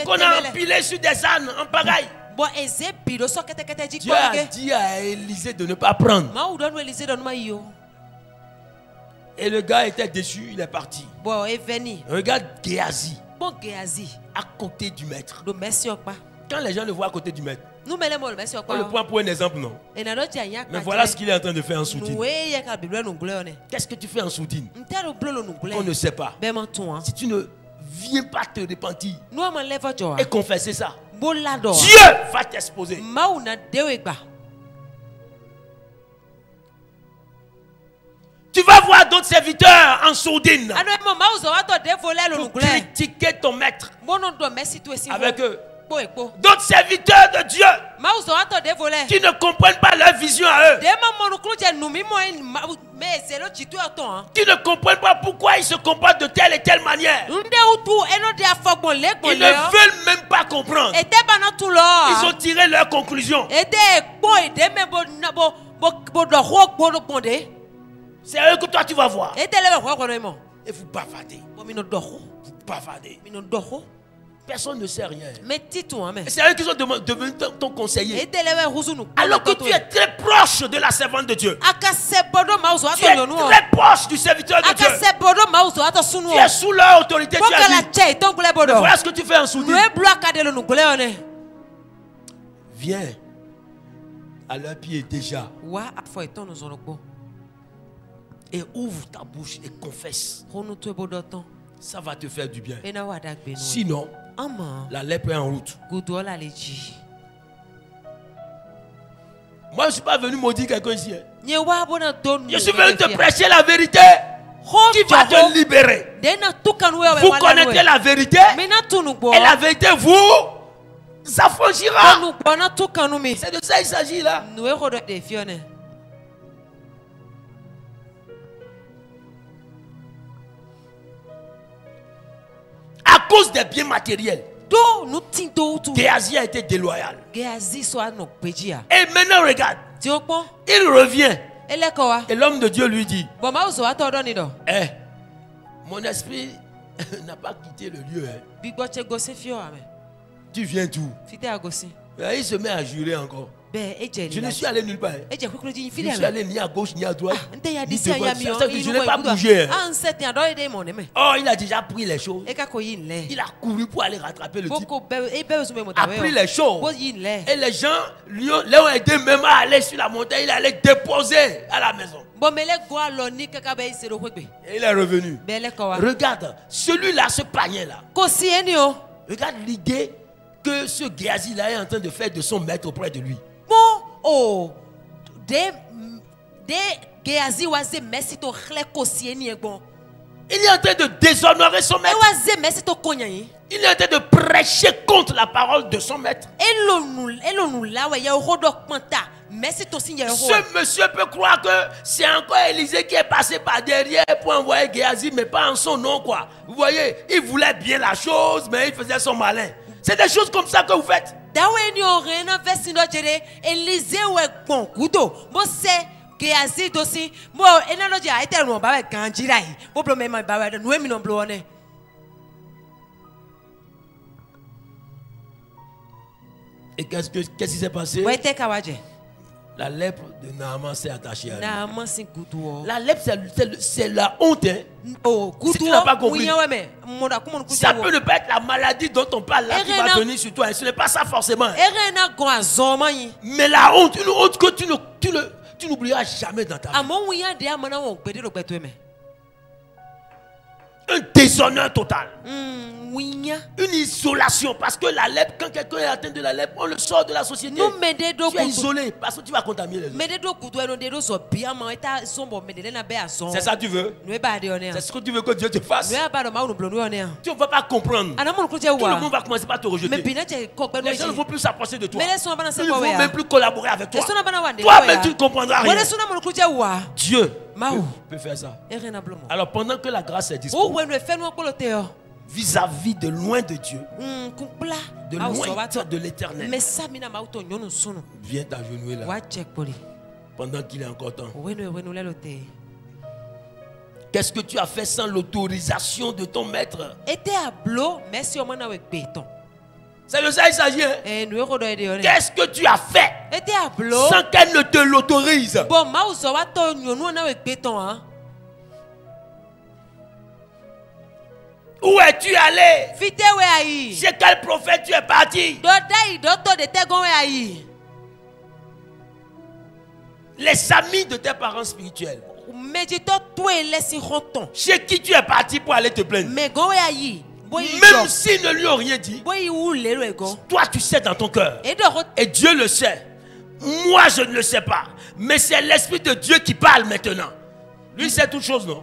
qu'on a empilés sur des ânes en pagaille. Dieu a dit à Élisée de ne pas prendre. Et le gars était déçu, il est parti. Regarde Géasi. À côté du maître. Quand les gens le voient à côté du maître, on le prend pour un exemple, non? Mais voilà ce qu'il est en train de faire en soutine. Qu'est-ce que tu fais en soutine? On ne sait pas. Si tu ne viens pas te repentir et confesser ça, Dieu va t'exposer. Tu vas voir d'autres serviteurs en sourdine pour critiquer ton maître avec eux. D'autres serviteurs de Dieu qui ne comprennent pas leur vision à eux, qui ne comprennent pas pourquoi ils se comportent de telle et telle manière. Ils ne veulent même pas comprendre. Ils ont tiré leurs conclusions. C'est eux que toi tu vas voir. Et vous bavardez. Vous bavardez. Personne ne sait rien. C'est eux qui sont devenus ton conseiller. Alors que tu es très proche de la servante de Dieu. Tu es très proche du serviteur de Dieu. Tu es sous leur autorité. Tu as dit, voilà ce que tu fais en soudine. Viens à leur pied déjà. Et ouvre ta bouche et confesse. Ça va te faire du bien. Sinon, la lèpre est en route. Moi, je ne suis pas venu maudire quelqu'un ici. Je suis venu te prêcher la vérité qui va te libérer. Vous connaîtrez la vérité et la vérité vous affranchira. C'est de ça qu'il s'agit là. À cause des biens matériels, Géasi a été déloyal. Et maintenant regarde, il revient. Et l'homme de Dieu lui dit, mon esprit n'a pas quitté le lieu. Tu viens d'où? Il se met à jurer encore. Je ne suis allé nulle part. Je ne suis allé ni à gauche ni à droite. Je n'ai pas bougé. Oh, il a déjà pris les choses. Il a couru pour aller rattraper le type. A pris les choses. Et les gens lui ont aidé même à aller sur la montagne. Il allait déposer à la maison. Et il est revenu. Regarde, celui-là, ce païen-là. Regarde l'idée que ce Géasi-là est en train de faire de son maître auprès de lui. Il est en train de déshonorer son maître. Il est en train de prêcher contre la parole de son maître. Ce monsieur peut croire que c'est encore Élisée qui est passé par derrière pour envoyer Géasi, mais pas en son nom, quoi. Vous voyez, il voulait bien la chose, mais il faisait son malin. C'est des choses comme ça que vous faites. Et qu'est-ce qui s'est passé? La lèpre de Naaman s'est attachée à lui. La lèpre, c'est la honte. Si tu n'as pas compris, ça peut ne pas être la maladie dont on parle là qui va venir sur toi. Ce n'est pas ça forcément. Mais la honte, une honte que tu n'oublieras jamais dans ta vie. Un déshonneur total. Une isolation. Parce que la lèpre, quand quelqu'un est atteint de la lèpre, on le sort de la société. Tu es isolé parce que tu vas contaminer les autres. C'est ça que tu veux? C'est ce que tu veux que Dieu te fasse? Tu ne vas pas comprendre. Tout le monde va commencer par te rejeter. Les gens ne vont plus s'approcher de toi. Ils ne vont même plus collaborer avec toi. Toi-même, tu ne comprendras rien. Dieu peut faire ça. Alors pendant que la grâce est disponible vis-à-vis de loin de Dieu, de loin de l'éternel, viens t'agenouiller là. Pendant qu'il est encore temps. Qu'est-ce que tu as fait sans l'autorisation de ton maître? C'est de ça il s'agit. Qu'est-ce que tu as fait sans qu'elle ne te l'autorise? Où es-tu allé? Chez quel prophète tu es parti? Les amis de tes parents spirituels. Chez qui tu es parti pour aller te plaindre? Même s'ils ne lui ont rien dit, toi tu sais dans ton cœur. Et Dieu le sait. Moi je ne le sais pas. Mais c'est l'Esprit de Dieu qui parle maintenant. Lui sait toutes choses, non?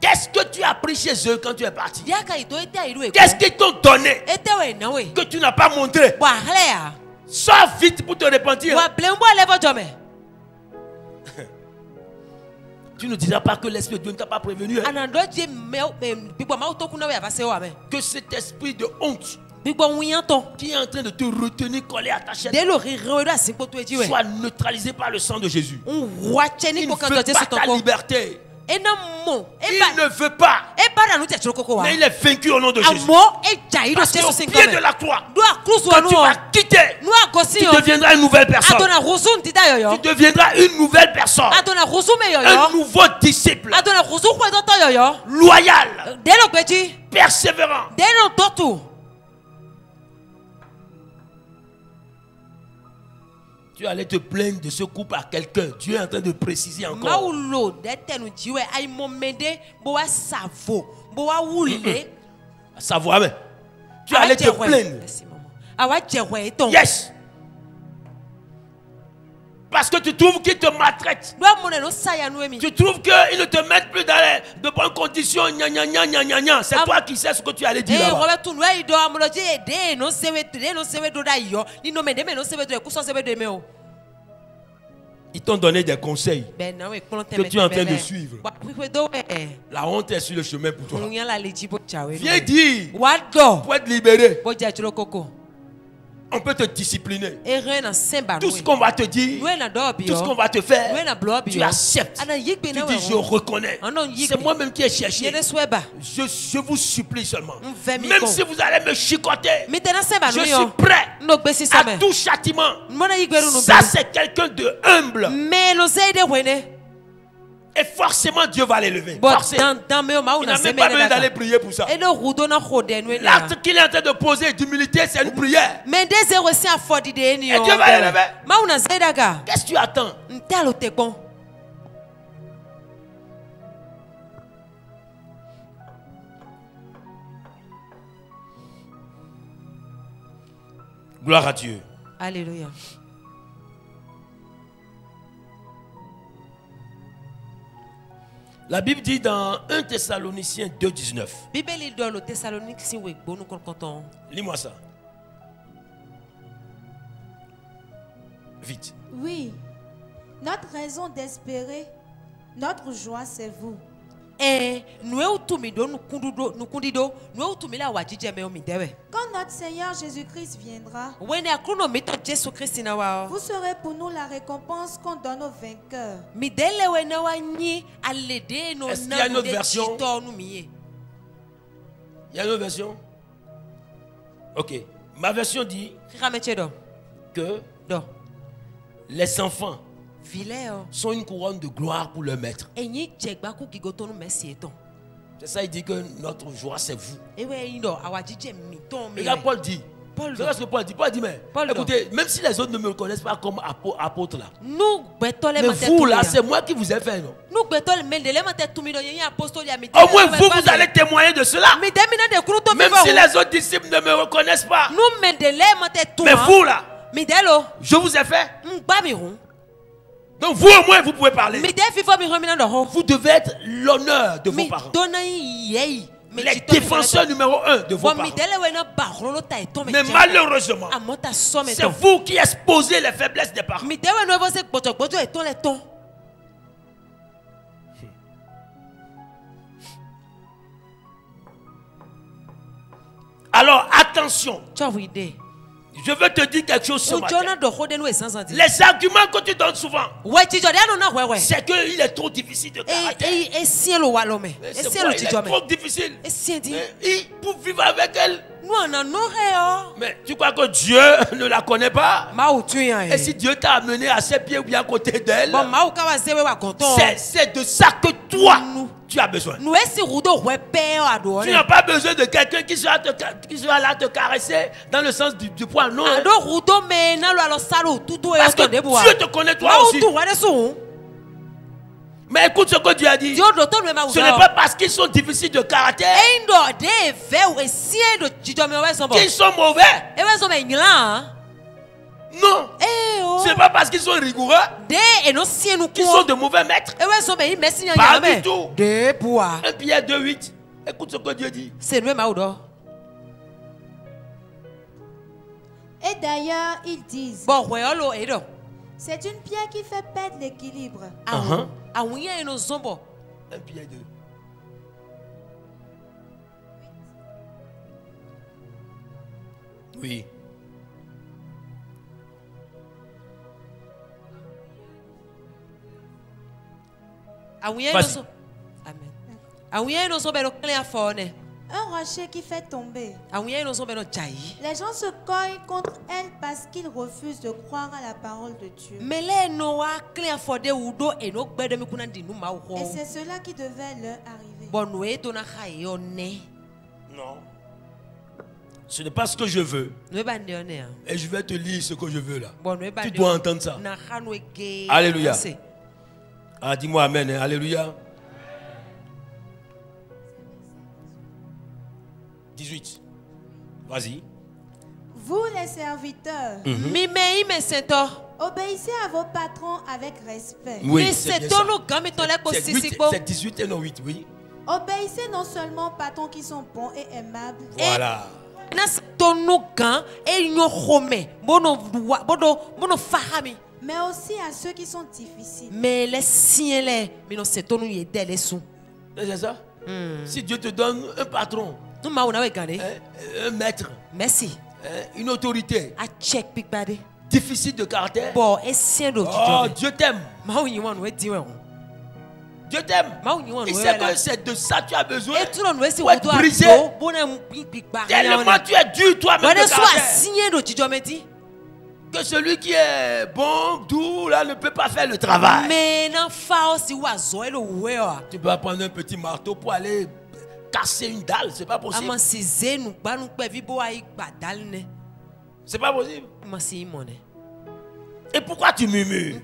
Qu'est-ce que tu as pris chez eux quand tu es parti? Qu'est-ce qu'ils t'ont donné que tu n'as pas montré? Sors vite pour te repentir. Tu ne diras pas que l'Esprit de Dieu ne t'a pas prévenu. Que cet esprit de honte qui est en train de te retenir collé à ta chaîne soit neutralisé par le sang de Jésus. Il ne veut pas ta liberté. Il ne veut pas. Mais il est vaincu au nom de Jésus. Parce qu'au pied de la croix, quand tu vas quitter, tu deviendras une nouvelle personne. Tu deviendras une nouvelle personne. Un nouveau disciple. Loyal. Persévérant. Tu allais te plaindre de ce couple à quelqu'un. Dieu est en train de préciser encore. Savoir, mais tu allais te plaindre. Yes. Parce que tu trouves qu'ils te maltraitent. Tu trouves qu'ils ne te mettent plus dans de bonnes conditions. C'est toi qui sais ce que tu allais dire là-bas. Ils t'ont donné des conseils que tu es en train de suivre. La honte est sur le chemin pour toi. Viens dire pour être libéré. On peut te discipliner. Tout ce qu'on va te dire, tout ce qu'on va te faire, tu acceptes. Tu dis je reconnais. C'est moi-même qui ai cherché. Je vous supplie seulement. Même si vous allez me chicoter, je suis prêt à tout châtiment. Ça c'est quelqu'un de humble. Et forcément Dieu va l'élever. Il n'a même pas besoin d'aller prier pour ça. L'acte qu'il est en train de poser d'humilité, c'est une prière. Et Dieu va l'élever. Qu'est-ce que tu attends? Gloire à Dieu. Alléluia. La Bible dit dans 1 Thessaloniciens 2,19. Lis-moi ça. Vite. Oui, notre raison d'espérer, notre joie, c'est vous. Quand notre Seigneur Jésus-Christ viendra, vous serez pour nous la récompense qu'on donne aux vainqueurs. Est-ce qu'il y a une autre version? Il y a une autre version? Ok. Ma version dit que les enfants sont une couronne de gloire pour leur maître. C'est ça, il dit que notre joie c'est vous. Regarde, Paul dit. C'est ce que Paul dit. Paul dit, mais écoutez, même si les autres ne me reconnaissent pas comme apôtre là, mais vous là, c'est moi qui vous ai fait, non? Au moins vous allez témoigner de cela. Même si les autres disciples ne me reconnaissent pas, mais vous là, je vous ai fait. Donc vous au moins vous pouvez parler. Vous devez être l'honneur de vos parents. Les défenseurs numéro 1 de vos parents. Mais malheureusement, c'est vous qui exposez les faiblesses des parents. Alors attention. Je veux te dire quelque chose ce matin. Les arguments que tu donnes souvent, c'est qu'il est trop difficile de caractère. C'est quoi, il est trop difficile. Pour vivre avec elle. Mais tu crois que Dieu ne la connaît pas? Et si Dieu t'a amené à ses pieds ou bien à côté d'elle, c'est de ça que toi tu as besoin. Tu n'as pas besoin de quelqu'un qui sera là te caresser dans le sens du poil. Non. Parce que Dieu te connaît toi aussi. Mais écoute ce que Dieu a dit. Ce n'est pas parce qu'ils sont difficiles de caractère qu'ils sont mauvais. Non. Ce n'est pas parce qu'ils sont rigoureux qu'ils sont de mauvais maîtres. Pas du tout. 1 Pierre 2:8. Écoute ce que Dieu dit. Et d'ailleurs, ils disent, c'est une pierre qui fait perdre l'équilibre. 1 Pierre 2. Oui. Un rocher qui fait tomber. Les gens se cognent contre elle parce qu'ils refusent de croire à la parole de Dieu. Et c'est cela qui devait leur arriver. Non. Ce n'est pas ce que je veux. Et je vais te lire ce que je veux là. Tu dois entendre ça. Alléluia. Ah, dis-moi amen. Alléluia. 18. Vas-y. Vous les serviteurs, obéissez à vos patrons avec respect. Oui, c'est 18 et non 8, oui. Obéissez non seulement aux patrons qui sont bons et aimables. Voilà. Mais aussi à ceux qui sont difficiles. C'est ça? Si Dieu te donne un patron, un maître, une autorité difficile de caractère, oh, Dieu t'aime. Dieu t'aime. Il sait que c'est de ça que tu as besoin pour être brisé. Tellement tu es dur toi-même de caractère que celui qui est bon, doux, là, ne peut pas faire le travail. Tu peux prendre un petit marteau pour aller casser une dalle, c'est pas possible. C'est pas possible. Et pourquoi tu murmures?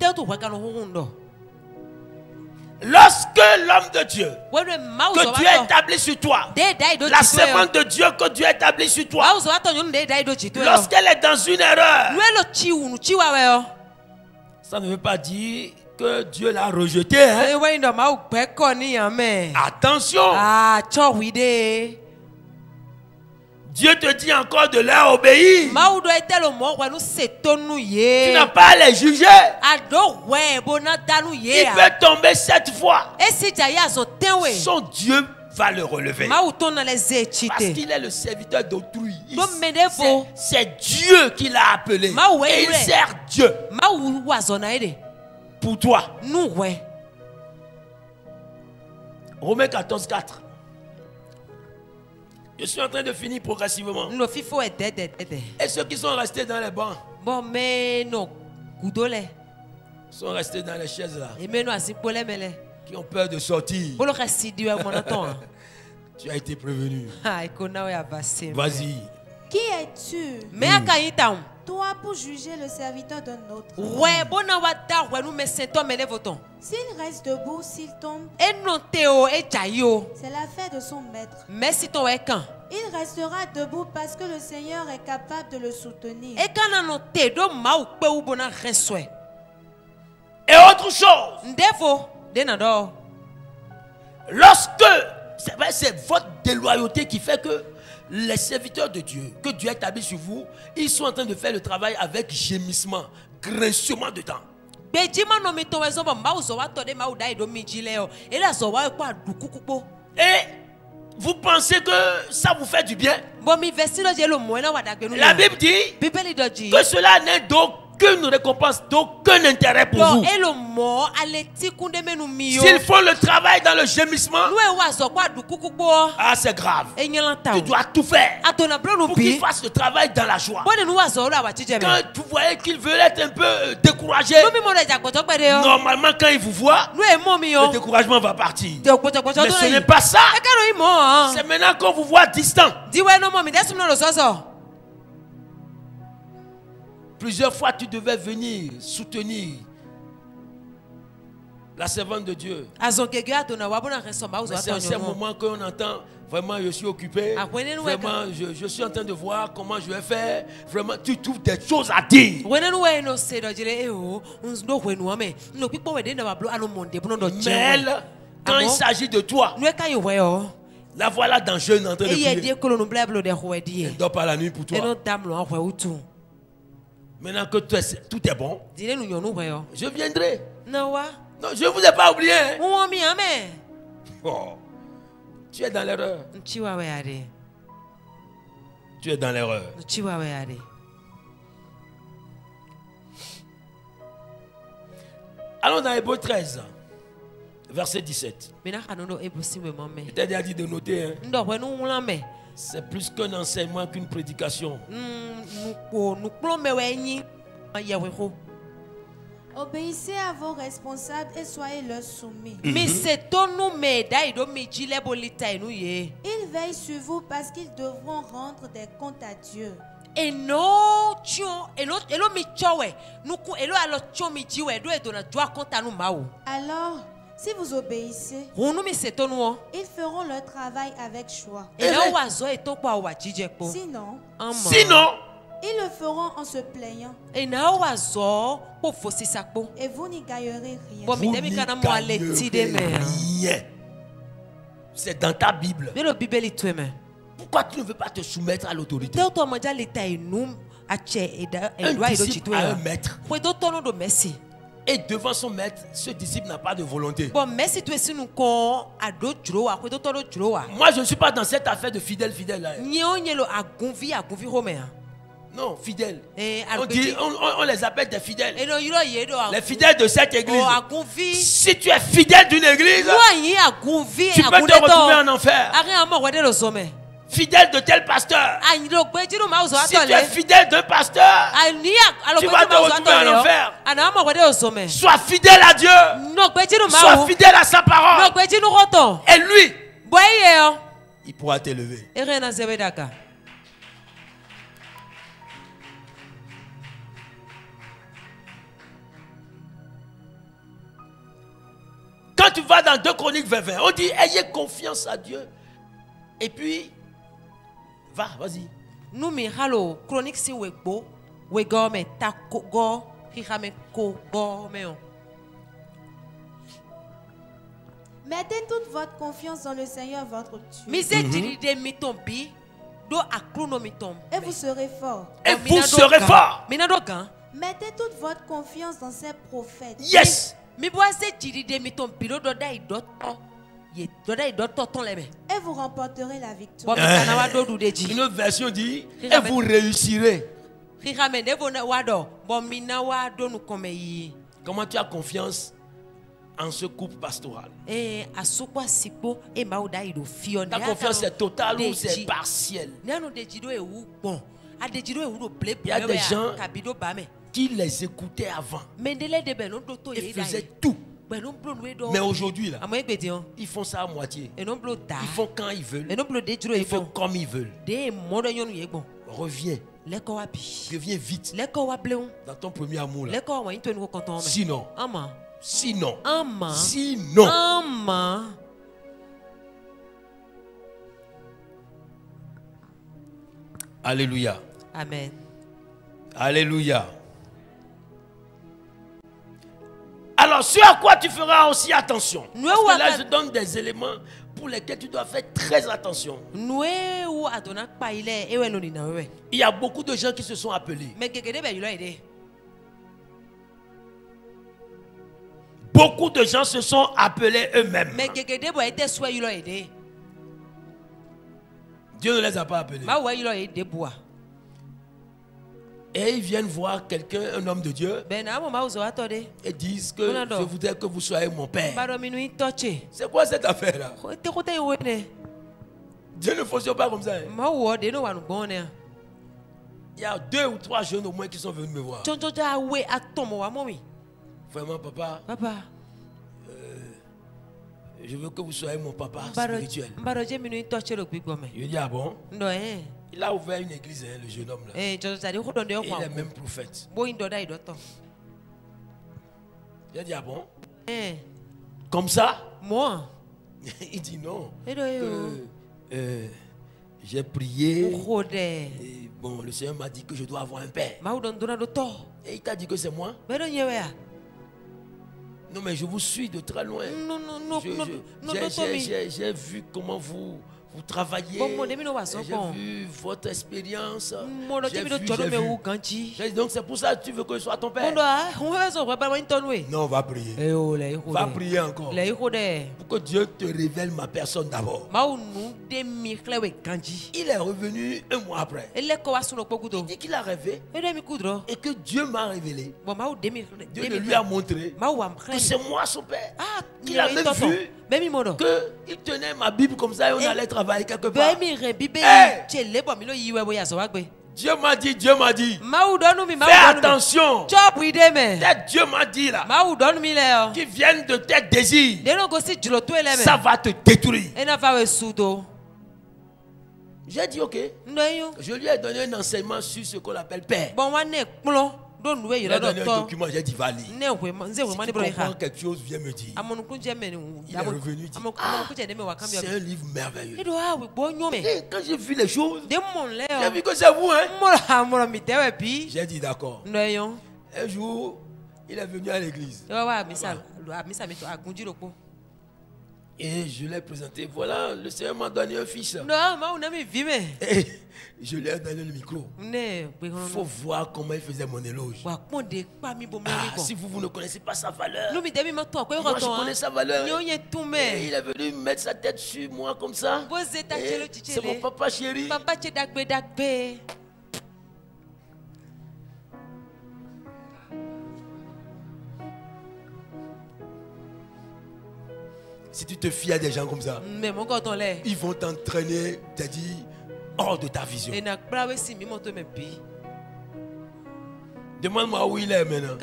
Lorsque l'homme de Dieu que Dieu a établi sur toi, la servante de Dieu que Dieu a établi sur toi, lorsqu'elle est dans une erreur, ça ne veut pas dire que Dieu l'a rejeté. Hein? Attention. Dieu te dit encore de leur obéir. Tu n'as pas à les juger. Il peut tomber 7 fois. Son Dieu va le relever. Parce qu'il est le serviteur d'autrui. C'est Dieu qui l'a appelé. Et il sert Dieu. Pour toi. Romains 14:4. Je suis en train de finir progressivement. Et ceux qui sont restés dans les bancs sont restés dans les chaises là, qui ont peur de sortir. Tu as été prévenu. Vas-y. Qui es-tu, toi, pour juger le serviteur d'un autre? S'il reste debout, s'il tombe, c'est l'affaire de son maître. Il restera debout parce que le Seigneur est capable de le soutenir. Et autre chose, lorsque c'est votre déloyauté qui fait que les serviteurs de Dieu, que Dieu a établi sur vous, ils sont en train de faire le travail avec gémissement, grincement dedans. Et Vous pensez que ça vous fait du bien? La Bible dit que cela n'est d'aucune récompense, d'aucun intérêt pour vous. S'ils font le travail dans le gémissement, ah, c'est grave. Tu dois tout faire pour qu'ils fassent le travail dans la joie. Quand vous voyez qu'ils veulent être un peu découragés, normalement quand ils vous voient, le découragement va partir. Mais ce n'est pas ça. C'est maintenant qu'on vous voit distant. Plusieurs fois, tu devais venir soutenir la servante de Dieu. Mais c'est à ce moment qu'on entend, vraiment, je suis occupé. Vraiment, je suis en train de voir comment je vais faire. Vraiment, tu trouves des choses à dire. Mais elle, quand il s'agit de toi, la voilà dans jeûne en train de prier. Elle ne dort pas la nuit pour toi. Maintenant que tout est bon, je viendrai. Non, je ne vous ai pas oublié. Oh, tu es dans l'erreur. Tu es dans l'erreur. Allons dans Hébreux 13, verset 17. Je t'ai déjà dit de noter. Hein. C'est plus qu'un enseignement qu'une prédication. Obéissez à vos responsables et soyez leur soumis. Ils veillent sur vous parce qu'ils devront rendre des comptes à Dieu. Alors, si vous obéissez, ils feront leur travail avec joie. Sinon, ils le feront en se plaignant. Et vous n'y gagnerez rien. C'est dans ta Bible. Pourquoi tu ne veux pas te soumettre à l'autorité? Un disciple a un maître. Et devant son maître, ce disciple n'a pas de volonté. Moi, je ne suis pas dans cette affaire de fidèle là. Non, fidèles. On les appelle des fidèles. Les fidèles de cette église. Si tu es fidèle d'une église, tu peux te retrouver en enfer. Fidèle de tel pasteur. Si tu es fidèle d'un pasteur, tu vas te retrouver en enfer. Sois fidèle à Dieu. Sois fidèle à sa parole. Et lui, il pourra t'élever. Quand tu vas dans 2 Chroniques 20, on dit ayez confiance à Dieu. Et puis, vas-y. Mettez toute votre confiance dans le Seigneur votre Dieu. Et vous serez fort. Et vous serez fort. Mettez toute votre confiance dans ces prophètes. Yes. Et vous remporterez la victoire. Une autre version dit et vous réussirez. Comment tu as confiance en ce couple pastoral? Ta confiance est totale ou c'est partielle? Il y a des gens qui les écoutaient avant. Ils faisaient tout. Mais aujourd'hui, là, ils font ça à moitié. Ils font quand ils veulent. Ils font comme ils veulent. Reviens. Reviens vite dans ton premier amour. Là. Sinon. Alléluia. Amen. Alléluia. Alors, ce à quoi tu feras aussi attention. Parce que là, je donne des éléments pour lesquels tu dois faire très attention. Il y a beaucoup de gens qui se sont appelés. Beaucoup de gens se sont appelés eux-mêmes. Dieu ne les a pas appelés. Et ils viennent voir quelqu'un, un homme de Dieu, et disent que je voudrais que vous soyez mon père. C'est quoi cette affaire-là? Dieu ne fonctionne pas comme ça. Il y a 2 ou 3 jeunes au moins qui sont venus me voir. Vraiment, papa, je veux que vous soyez mon papa spirituel. Je lui dis, ah bon? Il a ouvert une église, hein, le jeune homme là. Et il est même prophète. J'ai dit, ah bon? Comme ça? Moi? Il dit non. J'ai prié. Et bon, le Seigneur m'a dit que je dois avoir un père. Et il t'a dit que c'est moi? Non, mais je vous suis de très loin. J'ai vu comment vous travaillez. J'ai vu votre expérience. J'ai vu. Donc c'est pour ça que tu veux que je sois ton père. Non, va prier. Va prier encore. Pour que Dieu te révèle ma personne d'abord. Il est revenu 1 mois après. Il dit qu'il a rêvé et que Dieu m'a révélé. Dieu lui a montré que c'est moi son père. Il a même vu qu'il tenait ma Bible comme ça et on allait travailler quelque part. Dieu m'a dit. Fais attention. Dieu m'a dit là. Qui viennent de tes désirs. Ça va te détruire. J'ai dit ok. Je lui ai donné un enseignement sur ce qu'on appelle père. Il a donné un document, j'ai dit va lire. Si tu comprends quelque chose, viens me dire. Il est revenu, il dit c'est un livre merveilleux. Et quand j'ai vu les choses, j'ai vu que c'est vous, hein. J'ai dit d'accord. Un jour, il est venu à l'église. Et je l'ai présenté. Voilà, le Seigneur m'a donné un fils. Et je lui ai donné le micro. Il faut voir comment il faisait mon éloge. Si vous ne connaissez pas sa valeur, moi je connais sa valeur. Et il est venu mettre sa tête sur moi comme ça. C'est mon papa chéri. Si tu te fies à des gens comme ça, ils vont t'entraîner, t'as dit, hors de ta vision. Demande-moi où il est maintenant.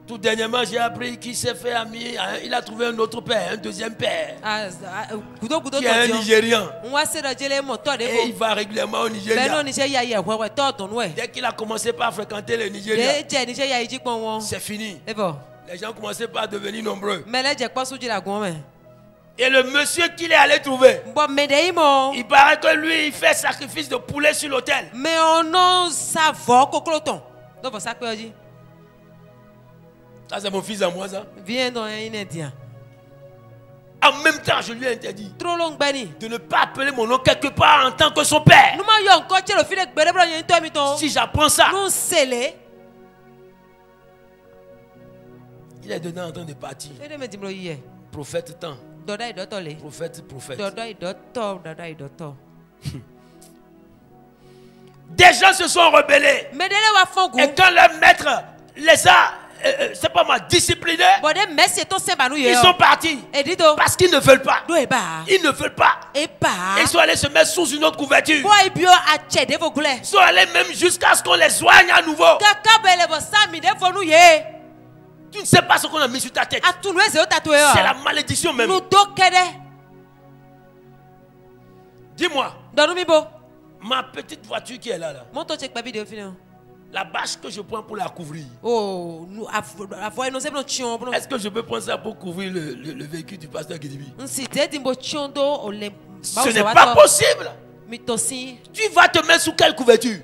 Tout dernièrement, j'ai appris qu'il s'est fait ami. Il a trouvé un autre père, un deuxième père. Qui est un Nigérian. Et il va régulièrement au Nigeria. Dès qu'il a commencé par fréquenter le Nigeria, c'est fini. Les gens commençaient par devenir nombreux. Et le monsieur qu'il est allé trouver, il paraît que lui, il fait sacrifice de poulet sur l'autel. Mais on n'en savait pas. Ça, c'est mon fils à moi, ça. Viens dans un Indien. En même temps, je lui ai interdit de ne pas appeler mon nom quelque part en tant que son père. Si j'apprends ça, il est dedans en train de partir. Prophète temps. Prophète. Des gens se sont rebellés. Et quand leur maître les a, c'est pas mal, disciplinés, ils sont partis. Parce qu'ils ne veulent pas. Ils ne veulent pas. Ils sont allés se mettre sous une autre couverture. Ils sont allés même jusqu'à ce qu'on les soigne à nouveau. Tu ne sais pas ce qu'on a mis sur ta tête. C'est la malédiction même. Dis-moi. Ma petite voiture qui est là. La bâche que je prends pour la couvrir. Est-ce que je peux prendre ça pour couvrir le véhicule du pasteur Guédibi? Ce n'est pas possible. Tu vas te mettre sous quelle couverture?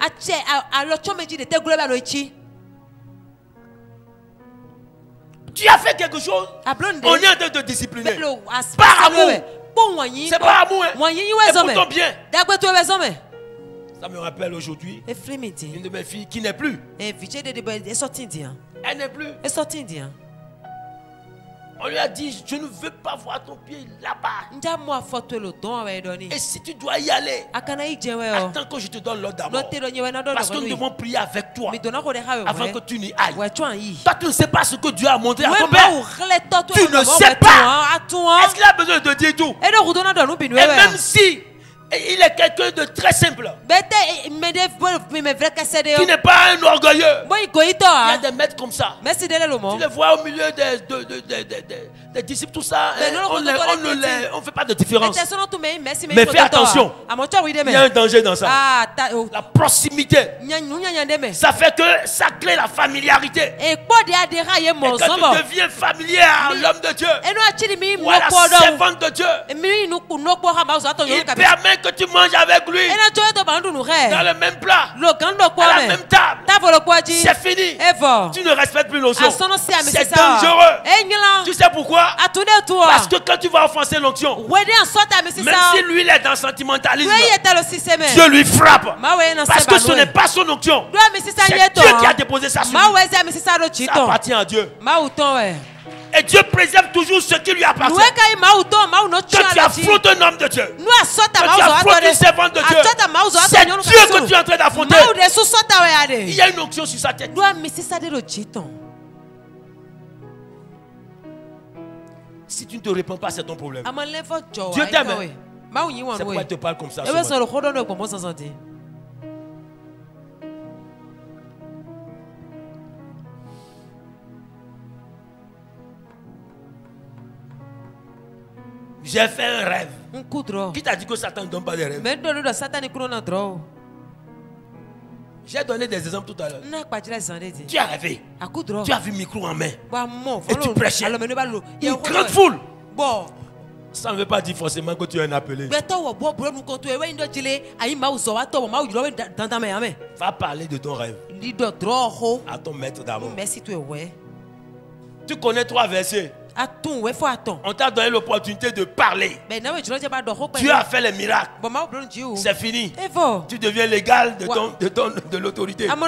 Tu as fait quelque chose. On est en train de te discipliner. Par amour. C'est pas amour. C'est pour ton bien. Ça me rappelle aujourd'hui une de mes filles qui n'est plus. Elle n'est plus. On lui a dit, je ne veux pas voir ton pied là-bas. Et si tu dois y aller, attends que je te donne l'ordre d'abord. Parce que nous devons prier avec toi avant que tu n'y ailles. Toi, tu ne sais pas ce que Dieu a montré à ton père. Tu ne sais pas. Est-ce qu'il a besoin de te dire tout? Et même si il est quelqu'un de très simple, qui n'est pas un orgueilleux. Il y a des maîtres comme ça. Tu les vois au milieu des disciples, tout ça. On ne fait pas de différence. Mais fais attention. Il y a un danger dans ça. La proximité. Ça fait que ça crée la familiarité. Et quand tu deviens familier à l'homme de Dieu ou à la servante de Dieu, il permet que tu manges avec lui dans le même plat, à la même table. C'est fini. Tu ne respectes plus l'onction. C'est dangereux. Tu sais pourquoi? Parce que quand tu vas offenser l'onction, même si lui il est dans le sentimentalisme, Dieu lui frappe. Parce que ce n'est pas son onction. C'est Dieu qui a déposé ça sur lui. Ça appartient à Dieu. Et Dieu préserve toujours ce qui lui appartient. Quand tu affrontes un homme de Dieu, quand tu affrontes une servante de Dieu, c'est Dieu que tu es en train d'affronter. Il y a une onction sur sa tête. Si tu ne te réponds pas, c'est ton problème. Dieu t'aime. C'est pourquoi il te parle comme ça. J'ai fait un rêve. Qui t'a dit que Satan ne donne pas des rêves? J'ai donné des exemples tout à l'heure. Tu as rêvé. Tu as vu le micro en main. Et tu prêchais. Une grande foule. Ça ne veut pas dire forcément que tu es un appelé. Va parler de ton rêve à ton maître d'abord. Tu connais 3 versets. On t'a donné l'opportunité de parler. Dieu a fait les miracles. C'est fini. Tu deviens légal de l'autorité. On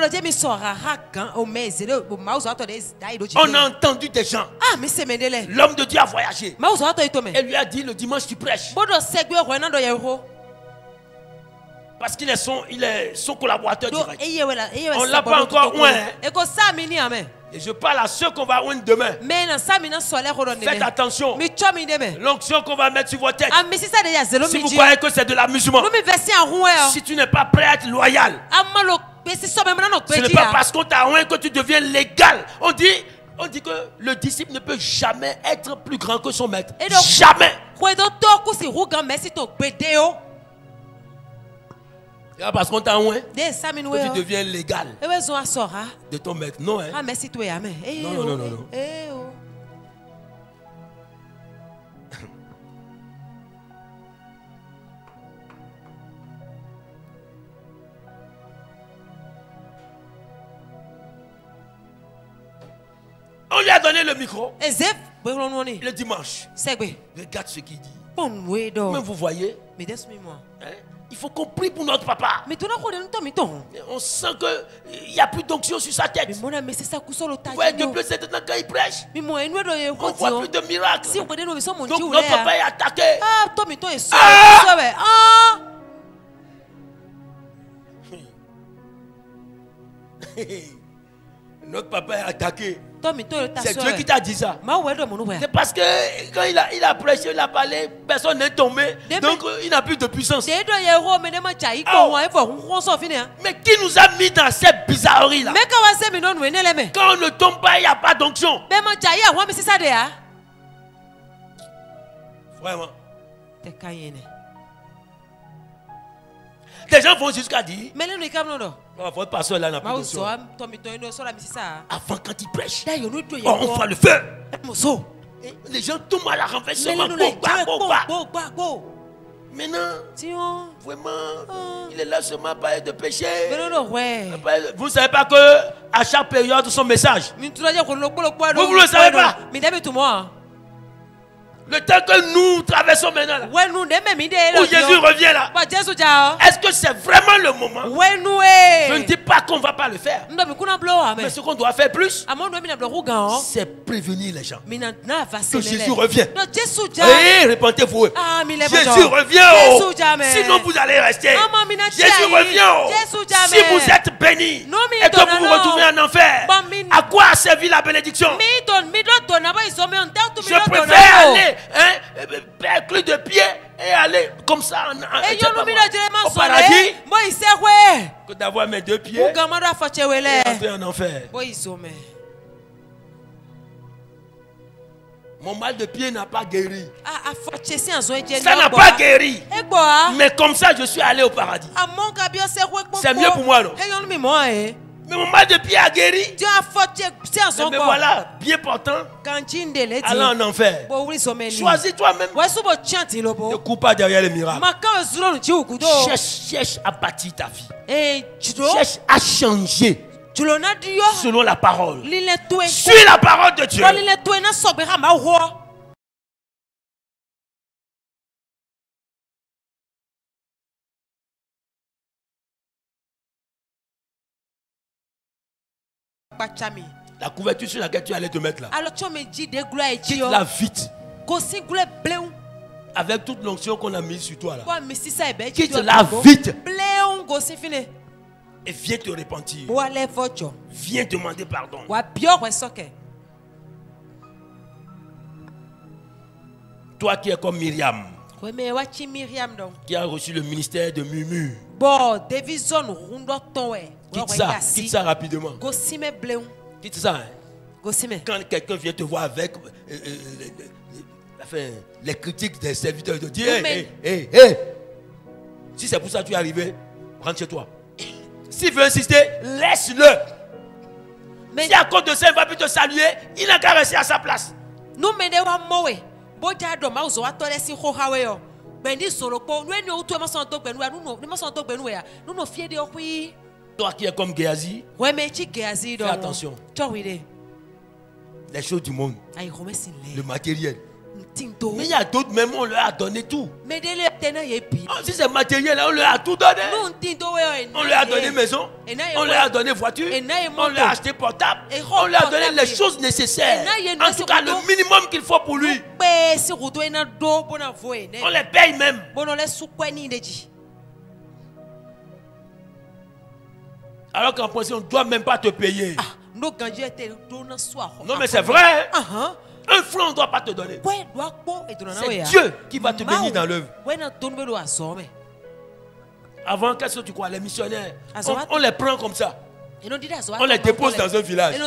a entendu des gens. L'homme de Dieu a voyagé. Et lui a dit le dimanche tu prêches. Parce qu'il est son collaborateur direct. On ne l'a pas encore oint. Et je parle à ceux qu'on va oindre demain. Faites attention. L'onction qu'on va mettre sur votre tête. Si vous croyez que c'est de l'amusement, si tu n'es pas prêt à être loyal, ce n'est pas parce qu'on t'a oint que tu deviens légal. On dit que le disciple ne peut jamais être plus grand que son maître. Jamais. Parce qu'on t'a oint, que tu deviens légal de ton maître. Non, hein? Non. On lui a donné le micro le dimanche. Regarde ce qu'il dit. Même vous voyez, hein? Il faut qu'on prie pour notre papa. On sent qu'il n'y a plus d'onction sur sa tête. Ouais, de plus, c'est quand il prêche. On ne voit plus de miracles. Donc notre papa est attaqué. Notre papa est attaqué. C'est Dieu qui t'a dit ça. C'est parce que quand il a prêché, il a parlé, personne n'est tombé. Donc il n'a plus de puissance. Mais qui nous a mis dans cette bizarrerie là? Quand on ne tombe pas, il n'y a pas d'onction. Vraiment. Des gens vont jusqu'à dire votre pasteur là n'a plus d'onction. Avant quand il prêche, on voit le feu. Les gens tombent à la renversement. Maintenant, vraiment, il est là seulement pas de péché. Vous ne savez pas que à chaque période son message. Vous ne le savez pas. Le temps que nous traversons maintenant là, où Jésus revient là, est-ce que c'est vraiment le moment? Je ne dis pas qu'on ne va pas le faire, mais ce qu'on doit faire plus, c'est prévenir les gens que Jésus revient. Et répentez-vous, Jésus revient. Sinon vous allez rester. Jésus revient. Si vous êtes béni et que vous vous retrouvez en enfer, à quoi a servi la bénédiction? Je préfère aller percler de pied et aller comme ça au paradis que d'avoir mes deux pieds et entrer en enfer. Mon mal de pied n'a pas guéri. Ça n'a pas guéri. Mais comme ça, je suis allé au paradis. C'est mieux pour moi, non? Mais mon mal de pied a guéri. Mais me voilà, bien portant, allant en enfer. Choisis toi-même. Ne cours pas derrière les miracles. Cherche à bâtir ta vie. Cherche à changer selon la parole. Suis la parole de Dieu. La couverture sur laquelle tu allais te mettre là, quitte-la vite. Avec toute l'onction qu'on a mise sur toi là, quitte-la vite. Et viens te repentir. Viens demander pardon. Toi qui es comme Myriam, qui a reçu le ministère de murmure, quitte ça rapidement. Quitte ça. Quand quelqu'un vient te voir avec les critiques des serviteurs de Dieu, si c'est pour ça que tu es arrivé, rentre chez toi. S'il veut insister, laisse-le. Si à cause de ça, il ne va plus te saluer, il n'a qu'à rester à sa place. Toi qui es comme Géasi, fais attention. Les choses du monde, le matériel. Mais il y a d'autres, même on leur a donné tout. Si c'est matériel, on leur a tout donné. On leur a donné maison, on leur a donné voiture, on leur a acheté portable, on leur a donné les choses nécessaires. En tout cas, le minimum qu'il faut pour lui. On les paye même. Alors qu'en principe, on ne doit même pas te payer. Non, mais c'est vrai. Un franc, on ne doit pas te donner. C'est Dieu qui va te bénir dans l'œuvre. Avant, qu'est-ce que tu crois? Les missionnaires, on les prend comme ça. On les dépose dans un village. Et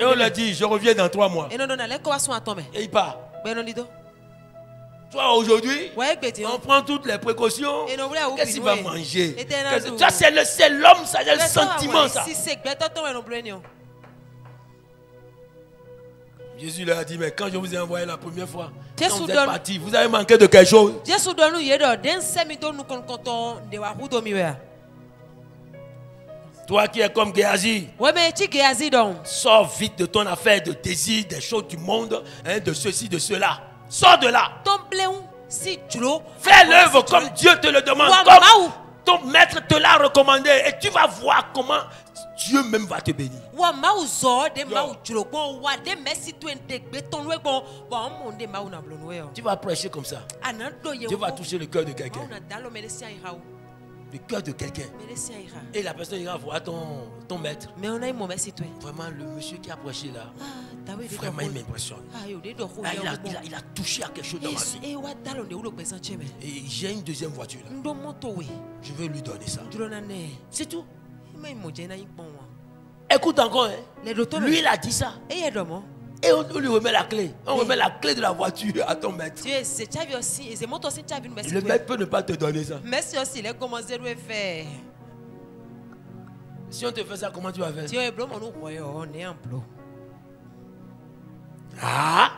on leur dit, je reviens dans 3 mois. Et il part. Toi, aujourd'hui, on prend toutes les précautions. Qu'est-ce qu'il va manger? Ça, c'est l'homme, ça, c'est le sentiment, ça. Jésus leur a dit, mais quand je vous ai envoyé la première fois, quand vous êtes parti, vous avez manqué de quelque chose. Toi qui es comme Géasi, sors vite de ton affaire de désir, des choses du monde, de ceci, de cela. Sors de là. Fais l'œuvre comme Dieu te le demande, comme ton maître te l'a recommandé. Et tu vas voir comment Dieu même va te bénir. Tu vas prêcher comme ça. Dieu va toucher le cœur de quelqu'un. Le cœur de quelqu'un. Et la personne ira voir ton maître. Vraiment, le monsieur qui a prêché là, vraiment il m'impressionne. Il a touché à quelque chose dans ma vie. Et j'ai une deuxième voiture là. Je veux lui donner ça. C'est tout. Écoute encore, lui il a dit ça. Et on lui remet la clé. On remet la clé de la voiture à ton maître. Le maître peut ne pas te donner ça. Si on te fait ça, comment tu vas faire? Ah!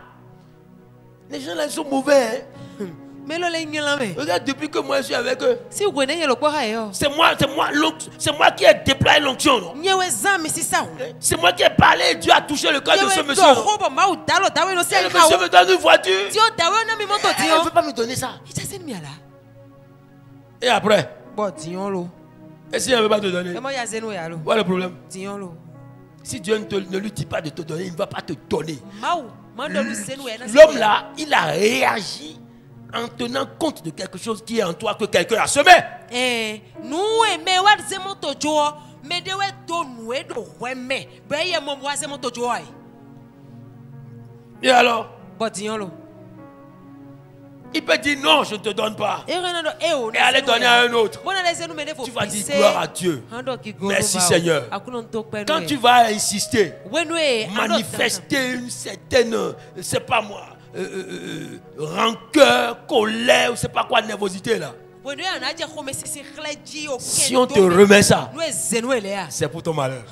Les gens là ils sont mauvais. Regarde, depuis que moi je suis avec eux, c'est moi qui ai déployé l'onction. C'est moi qui ai parlé et Dieu a touché le cœur de ce monsieur. Et le monsieur me donne une voiture. Il ne veut pas me donner ça. Et après? Et s'il ne veut pas te donner? Voilà le problème. Si Dieu ne lui dit pas de te donner, il ne va pas te donner. L'homme là, il a réagi en tenant compte de quelque chose qui est en toi que quelqu'un a semé. Et alors? Il peut dire non, je ne te donne pas. Et aller donner à un autre. Tu vas dire gloire à Dieu. Merci Seigneur. Quand tu vas insister, manifester une certaine, c'est pas moi, rancœur, colère, ou c'est pas quoi, nervosité là. Si on te remet ça, c'est pour ton malheur.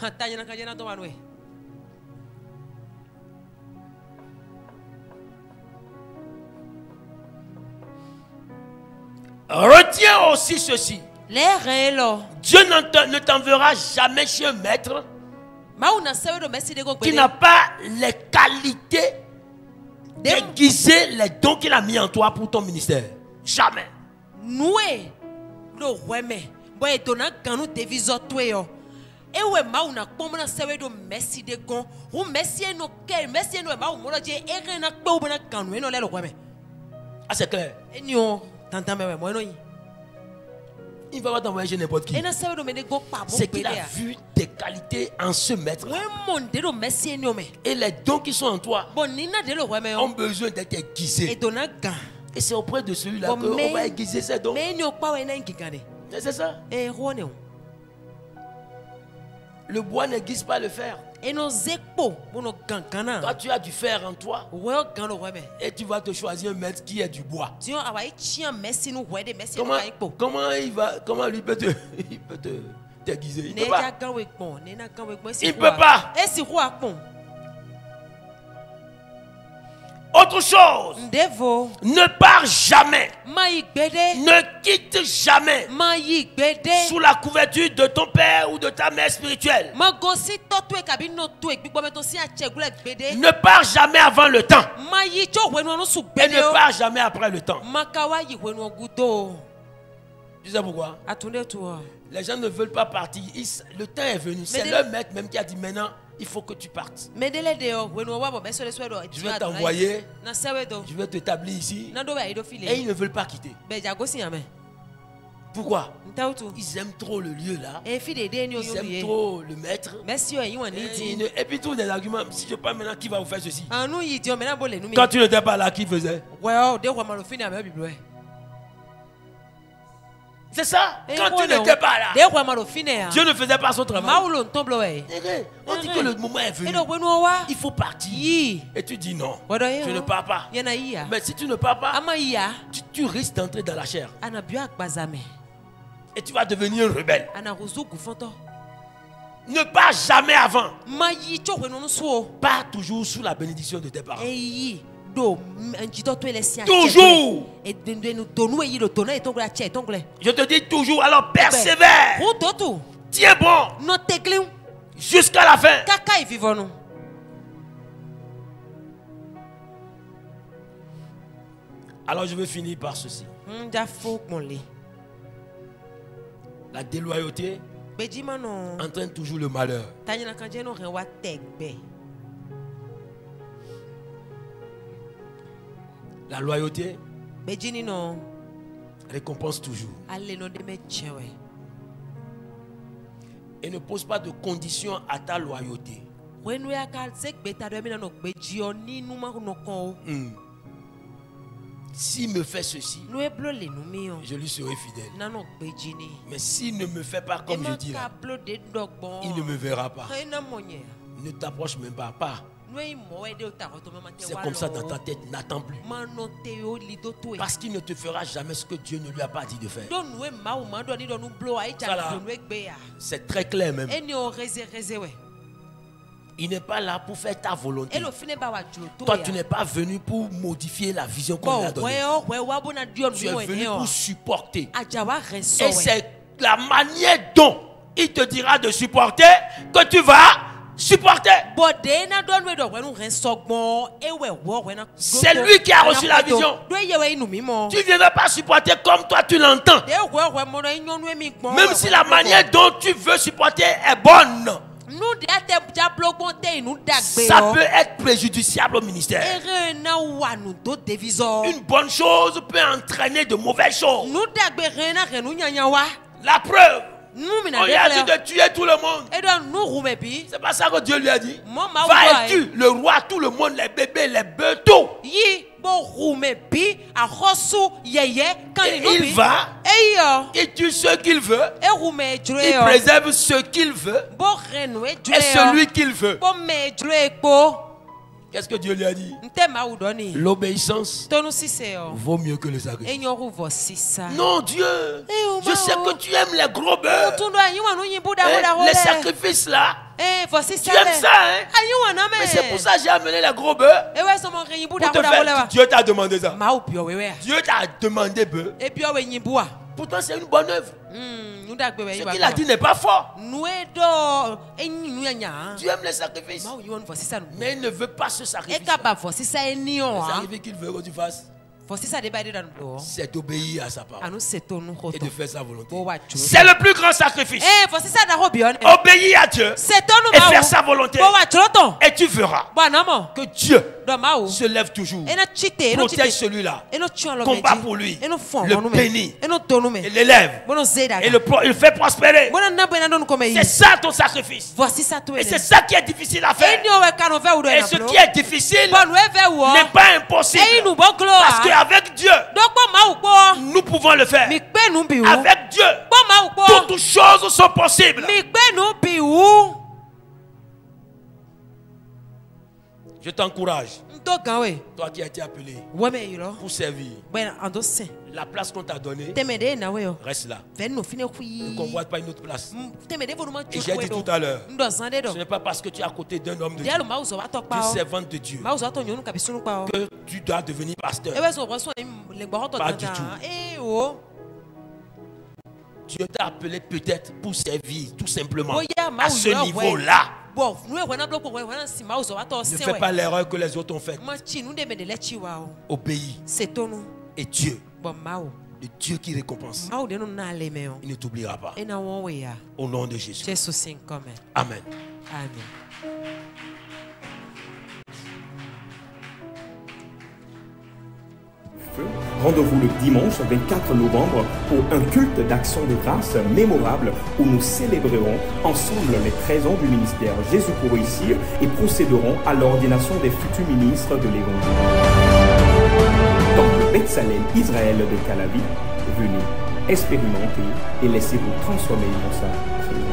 Retiens aussi ceci. Dieu ne t'enverra jamais chez un maître qui n'a pas les qualités d'aiguiser les dons qu'il a mis en toi pour ton ministère. Jamais. Ah, c'est clair. Il ne va pas t'envoyer chez n'importe qui. C'est qu'il a vu tes qualités en ce maître. Et les dons qui sont en toi ont besoin d'être aiguisés. Et c'est auprès de celui-là qu'on va aiguiser ces dons. C'est ça. Le bois n'aiguise pas le fer. Toi, tu as du fer en toi. Et tu vas te choisir un maître qui est du bois. Comment lui peut t'aiguiser? Il ne peut pas. Il ne peut pas. Autre chose, ne pars jamais, ne quitte jamais sous la couverture de ton père ou de ta mère spirituelle. Ne pars jamais avant le temps et ne pars jamais après le temps. Tu sais pourquoi? Les gens ne veulent pas partir. Le temps est venu. C'est leur maître même qui a dit maintenant il faut que tu partes. Je vais t'envoyer. Je vais t'établir ici. Et ils ne veulent pas quitter. Pourquoi? Ils aiment trop le lieu là. Ils aiment trop le maître. Et puis tous les arguments. Si je pars maintenant, qui va vous faire ceci? Quand tu n'étais pas là, qui faisait? C'est ça. Quand tu n'étais pas là, Dieu ne faisait pas son travail. On dit que le moment est venu. Il faut partir. Et tu dis non. Je ne pars pas. Mais si tu ne pars pas, tu risques d'entrer dans la chair. Et tu vas devenir un rebelle. Ne pars jamais avant. Pars toujours sous la bénédiction de tes parents. Toujours. Je te dis toujours, alors persévère. Tiens bon jusqu'à la fin. Alors je vais finir par ceci. La déloyauté entraîne toujours le malheur. La loyauté récompense toujours. Et ne pose pas de conditions à ta loyauté. S'il me fait ceci, je lui serai fidèle. Mais s'il ne me fait pas comme je dis là, il ne me verra pas. Ne t'approche même pas. C'est comme ça dans ta tête, n'attends plus. Parce qu'il ne te fera jamais ce que Dieu ne lui a pas dit de faire. C'est très clair même. Il n'est pas là pour faire ta volonté. Toi, tu n'es pas venu pour modifier la vision qu'on a donnée. Tu es venu pour supporter. Et c'est la manière dont il te dira de supporter que tu vas supporter. C'est lui qui a reçu la vision. Tu ne viendras pas supporter comme toi tu l'entends. Même si la manière dont tu veux supporter est bonne, ça peut être préjudiciable au ministère. Une bonne chose peut entraîner de mauvaises choses. La preuve, on lui a dit de tuer tout le monde. C'est pas ça que Dieu lui a dit. Va et tue le roi, tout le monde, les bébés, les bœufs, tout. Et il va, il tue ce qu'il veut, il préserve ce qu'il veut et celui qu'il veut. Qu'est-ce que Dieu lui a dit? L'obéissance vaut mieux que le sacrifice. Non, Dieu, je sais que tu aimes les gros bœufs. Les sacrifices là, tu aimes ça, hein? Mais c'est pour ça que j'ai amené les gros bœufs. Pour te faire, Dieu t'a demandé ça. Dieu t'a demandé bœuf. Pourtant, c'est une bonne œuvre. Ce qu'il a dit n'est pas fort. Tu aimes les sacrifices, mais il ne veut pas ce sacrifice. Le sacrifice qu'il veut que tu fasses, c'est d'obéir à sa parole et de faire sa volonté. C'est le plus grand sacrifice. Obéir à Dieu et faire sa volonté. Et tu verras que Dieu se lève toujours, protège celui-là, combat pour lui, le bénit, et l'élève, et le fait prospérer. C'est ça ton sacrifice. Et c'est ça qui est difficile à faire. Et ce qui est difficile n'est pas impossible. Parce qu'avec Dieu, nous pouvons le faire. Avec Dieu, toutes choses sont possibles. Je t'encourage. Toi qui as été appelé pour servir. La place qu'on t'a donnée, reste là. Ne convoite pas une autre place. Et j'ai dit tout à l'heure, ce n'est pas parce que tu es à côté d'un homme de Dieu, du servant de Dieu, que tu dois devenir pasteur. Pas du tout. Dieu t'a appelé peut-être pour servir, tout simplement, à ce niveau-là. Ne fais pas l'erreur que les autres ont faite. Obéis. Et Dieu, le Dieu qui récompense, il ne t'oubliera pas. Au nom de Jésus. Amen. Rendez-vous le dimanche 24 novembre pour un culte d'action de grâce mémorable où nous célébrerons ensemble les 13 ans du ministère Jésus pour réussir et procéderons à l'ordination des futurs ministres de l'Évangile. Temple Beth-Salem, Israël de Calavi, venez expérimenter et laissez-vous transformer dans sa présence.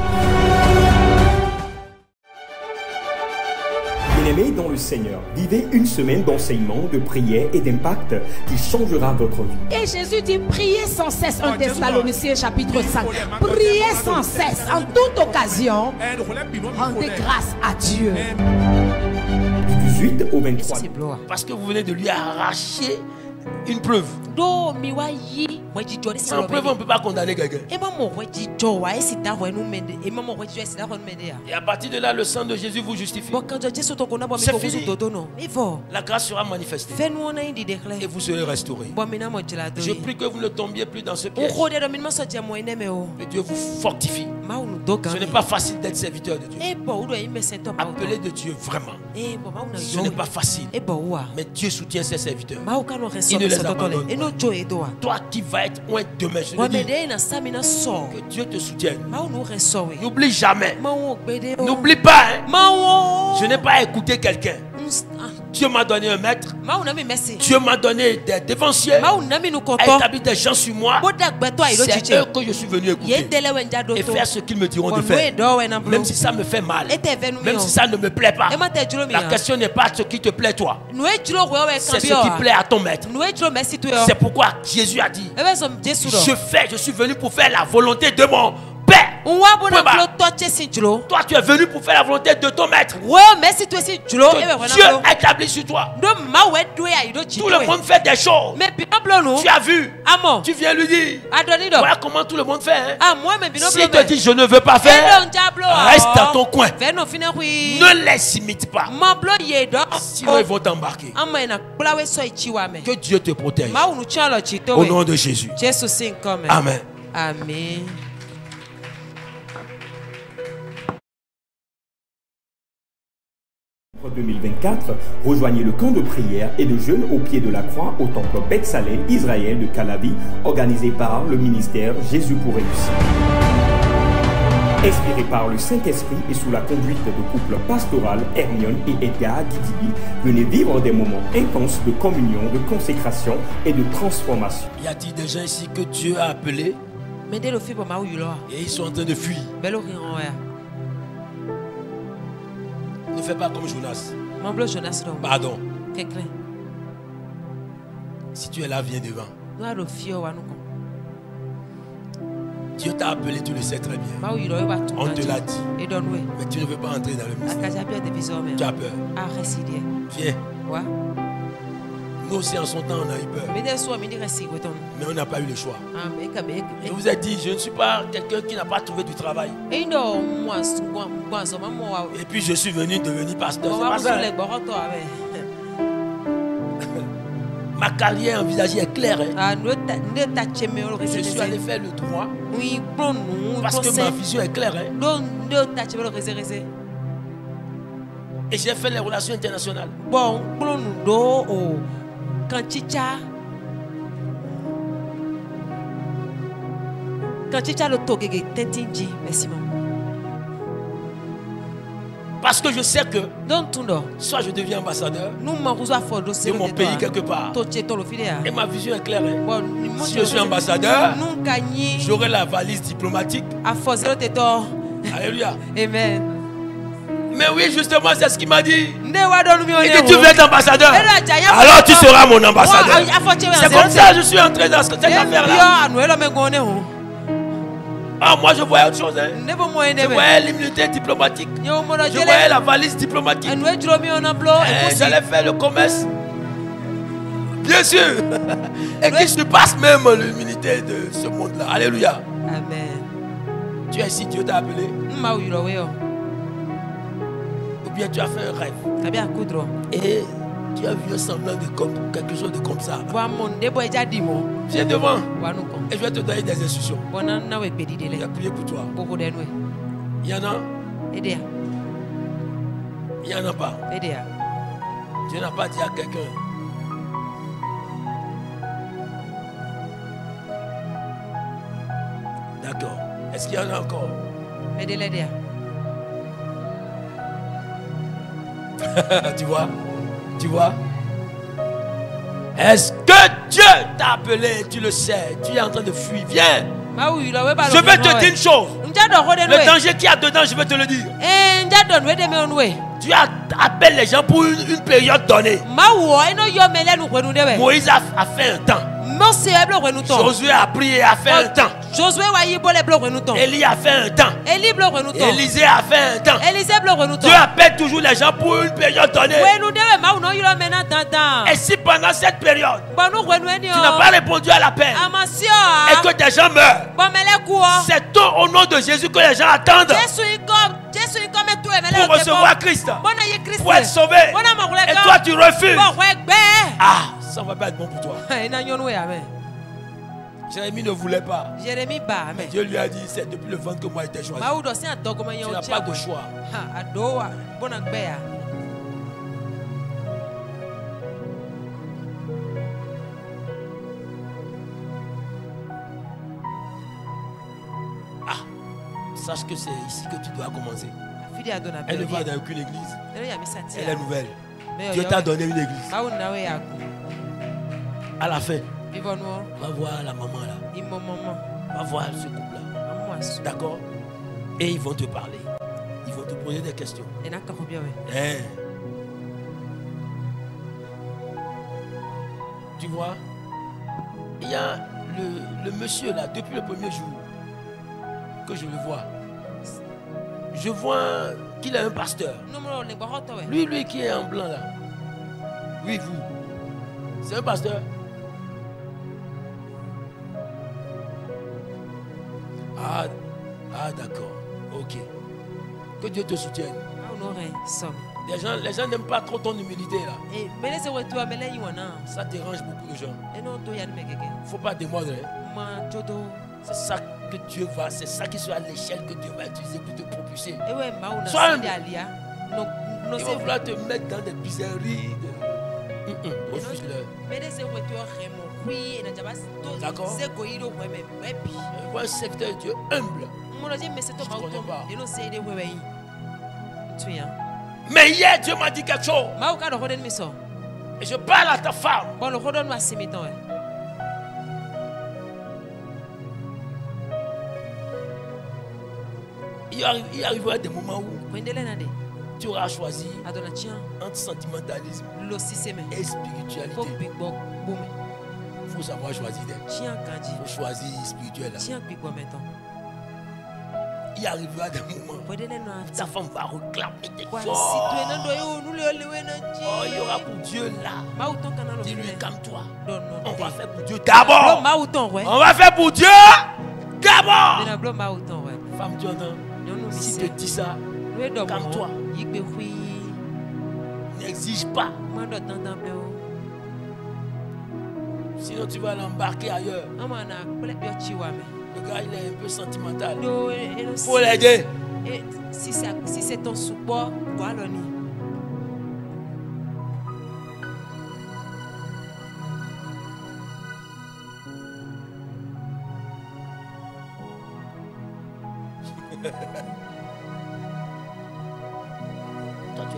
Bien-aimés dans le Seigneur, vivez une semaine d'enseignement, de prière et d'impact qui changera votre vie. Et Jésus dit, priez sans cesse, 1 Thessaloniciens chapitre 5. Priez sans cesse, en toute occasion, rendez grâce à Dieu. Du 18 au 23. Parce que vous venez de lui arracher une preuve. Sans preuve, on ne peut pas condamner quelqu'un. Et à partir de là, le sang de Jésus vous justifie. C'est fini. La grâce sera manifestée. Et vous serez restaurés. Je prie que vous ne tombiez plus dans ce piège. Que Dieu vous fortifie. Ce n'est pas facile d'être serviteur de Dieu. Appelé de Dieu vraiment. Ce n'est pas facile. Mais Dieu soutient ses serviteurs. Il ne les abandonne pas. Toi qui vas être loin demain, je te dis que Dieu te soutienne. N'oublie jamais. N'oublie pas. Je n'ai pas écouté quelqu'un. Dieu m'a donné un maître. Dieu m'a donné des dévanciers. A établi des gens sur moi. C'est eux que je suis venu écouter et faire ce qu'ils me diront de faire. Même si ça me fait mal, même si ça ne me plaît pas. La question n'est pas ce qui te plaît toi, c'est ce qui plaît à ton maître. C'est pourquoi Jésus a dit, je suis venu pour faire la volonté de mon Père. Toi, tu es venu pour faire la volonté de ton maître. Dieu a établi sur toi. Tout le monde fait des choses. Tu as vu. Tu viens lui dire. Voilà comment tout le monde fait. S'il te dit je ne veux pas faire, reste dans ton coin. Ne les imite pas. Sinon ils vont t'embarquer. Que Dieu te protège. Au nom de Jésus. Amen. Amen. En 2024, rejoignez le camp de prière et de jeûne au pied de la croix au temple Beth Saleh, Israël de Calavi, organisé par le ministère Jésus pour réussir. Inspiré par le Saint-Esprit et sous la conduite de couple pastoral Hermione et Edgar Guidibi, venez vivre des moments intenses de communion, de consécration et de transformation. Y a-t-il des gens ici que Dieu a appelés et ils sont en train de fuir? Ne fais pas comme Jonas. Pardon. Si tu es là, viens devant. Dieu t'a appelé, tu le sais très bien. On te l'a dit. Mais tu ne veux pas entrer dans le mystère. Tu as peur. Viens. Nous aussi en son temps on a eu peur. Mais on n'a pas eu le choix. Je vous ai dit, je ne suis pas quelqu'un qui n'a pas trouvé du travail. Et puis je suis venu devenir pasteur. C'est pas ça. Ma carrière envisagée est claire. Je suis allé faire le droit. Parce que ma vision est claire. Et j'ai fait les relations internationales. Parce que je sais que soit je deviens ambassadeur de mon pays quelque part. Et ma vision est claire. Si je suis ambassadeur, j'aurai la valise diplomatique. Alléluia. Amen. Mais oui, justement, c'est ce qu'il m'a dit. Il dit tu veux être ambassadeur. Alors tu seras mon ambassadeur. C'est comme ça que je suis entré dans cette affaire-là. Ah, moi je voyais autre chose. Je voyais l'immunité diplomatique. Je voyais la valise diplomatique. J'allais faire le commerce. Bien sûr. Et que je passe même l'immunité de ce monde-là. Alléluia. Amen. Tu es ici, Dieu t'a appelé. Ou bien tu as fait un rêve. Et tu as vu un semblant de quelque chose de comme ça. Viens devant. Et je vais te donner des instructions. Je vais prier pour toi. Il y en a? Il n'y en a pas. Dieu n'a pas dit à quelqu'un. D'accord. Est-ce qu'il y en a encore? Tu vois? Est-ce que Dieu t'a appelé? Tu le sais. Tu es en train de fuir. Viens. Je vais te dire une chose. Le danger qu'il y a dedans, je vais te le dire. Tu appelles les gens pour une période donnée. Moïse a fait un temps. Josué a prié et a fait un temps. Élie a fait un temps. Élisée a fait un temps. Dieu appelle toujours les gens pour une période donnée. Et si pendant cette période tu n'as pas répondu à l'appel et que des gens meurent, c'est au nom de Jésus que les gens attendent pour recevoir Christ, pour être sauvé. Et toi tu refuses. Ah, ça ne va pas être bon pour toi. Jérémie ne voulait pas. Mais Dieu lui a dit, c'est depuis le ventre que moi j'étais choisi. Tu n'as pas de choix. Ah, sache que c'est ici que tu dois commencer. Elle ne va dans aucune église. Elle est nouvelle. Dieu t'a donné une église. À la fin, va voir la maman là. Va voir ce couple là. D'accord? Et ils vont te parler. Ils vont te poser des questions. Tu vois? Il y a le monsieur là, depuis le premier jour, que je le vois. Je vois qu'il est un pasteur. Lui qui est en blanc là. Oui, vous. C'est un pasteur. Ah d'accord. Ok. Que Dieu te soutienne. Les gens n'aiment pas trop ton humilité là. Ça dérange beaucoup de gens. Il ne faut pas démordre. C'est ça que Dieu va, c'est ça qui sera l'échelle que Dieu va utiliser pour te propulser. Sois humble. Il va vouloir te mettre dans des bizarreries. Refuse-le. D'accord. Je vois un serviteur de Dieu humble. Je ne connais pas. Mais hier, Dieu m'a dit quelque chose. Et je parle à ta femme. Il arrivera des moments où tu auras choisi entre sentimentalisme et spiritualité. Il faut savoir choisir. Il faut choisir spirituel. Il arrivera des moments où ta femme va réclamer des choses. Oh, il y aura pour Dieu là. Dis-lui, calme-toi. On va faire pour Dieu d'abord. On va faire pour Dieu d'abord. Femme, tu entends? Si tu te dis ça, calme-toi. N'exige pas. Sinon tu vas l'embarquer ailleurs. Le gars il est un peu sentimental. Faut l'aider. Si c'est ton support, quoi le nid?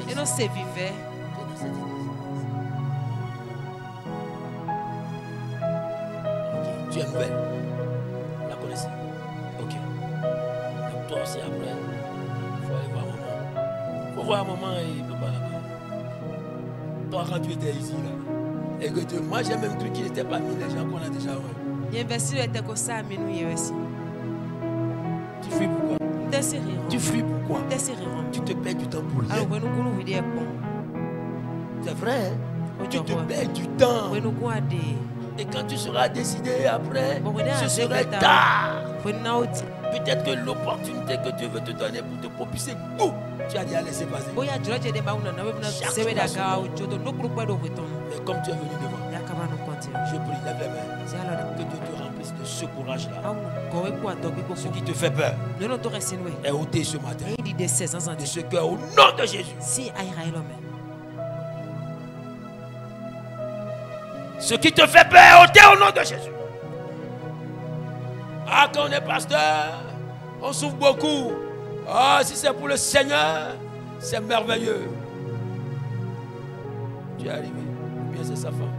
Et non, c'est vivant. Tu es nouvelle. La connaissez. Ok. Donc toi aussi après, il faut aller voir maman. Il faut voir maman et papa là-bas. Toi quand tu étais ici là. Et que Dieu, moi j'ai même cru qu'il n'était pas mis les gens qu'on a déjà vu. Il y a investi le était comme ça, mais nous y est aussi. Tu fuis pourquoi? Tu fuis pourquoi? Tu te perds du temps pour rien. C'est vrai, hein? Tu te perds du temps. Et quand tu seras décidé après, ce serait tard. Peut-être que l'opportunité que Dieu veut te donner pour te propulser, tu as déjà laissé passer. Mais comme tu es venu devant, je prie, lève les mains. Que Dieu te remplisse de ce courage-là. Ce qui te fait peur est ôté ce matin. De ce cœur au nom de Jésus. Ce qui te fait peur est ôté au nom de Jésus. Ah, quand on est pasteur, on souffre beaucoup. Ah, si c'est pour le Seigneur, c'est merveilleux. Tu es arrivé. Ou bien c'est sa femme.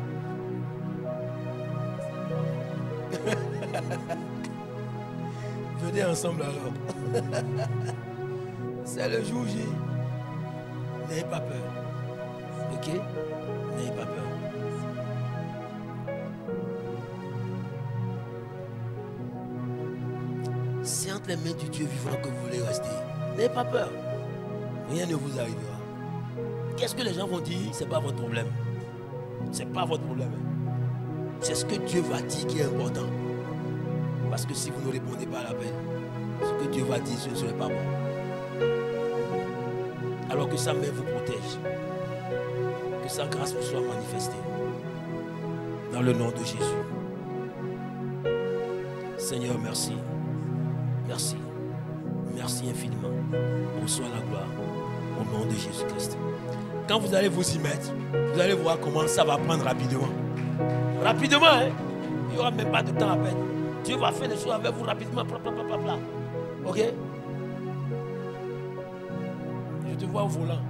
Venez ensemble alors. C'est le jour J. N'ayez pas peur. Ok? N'ayez pas peur. C'est entre les mains du Dieu vivant que vous voulez rester. N'ayez pas peur. Rien ne vous arrivera. Qu'est-ce que les gens vont dire? Ce n'est pas votre problème. Ce n'est pas votre problème. C'est ce que Dieu va dire qui est important. Parce que si vous ne répondez pas à l'appel, ce que Dieu va dire, ce ne serait pas bon. Alors que sa main vous protège. Que sa grâce vous soit manifestée. Dans le nom de Jésus. Seigneur, merci. Merci. Merci infiniment. Reçois la gloire. Au nom de Jésus-Christ. Quand vous allez vous y mettre, vous allez voir comment ça va prendre rapidement. Rapidement, hein? Il n'y aura même pas de temps à peine. Dieu va faire des choses avec vous rapidement. Ok? Je te vois au volant.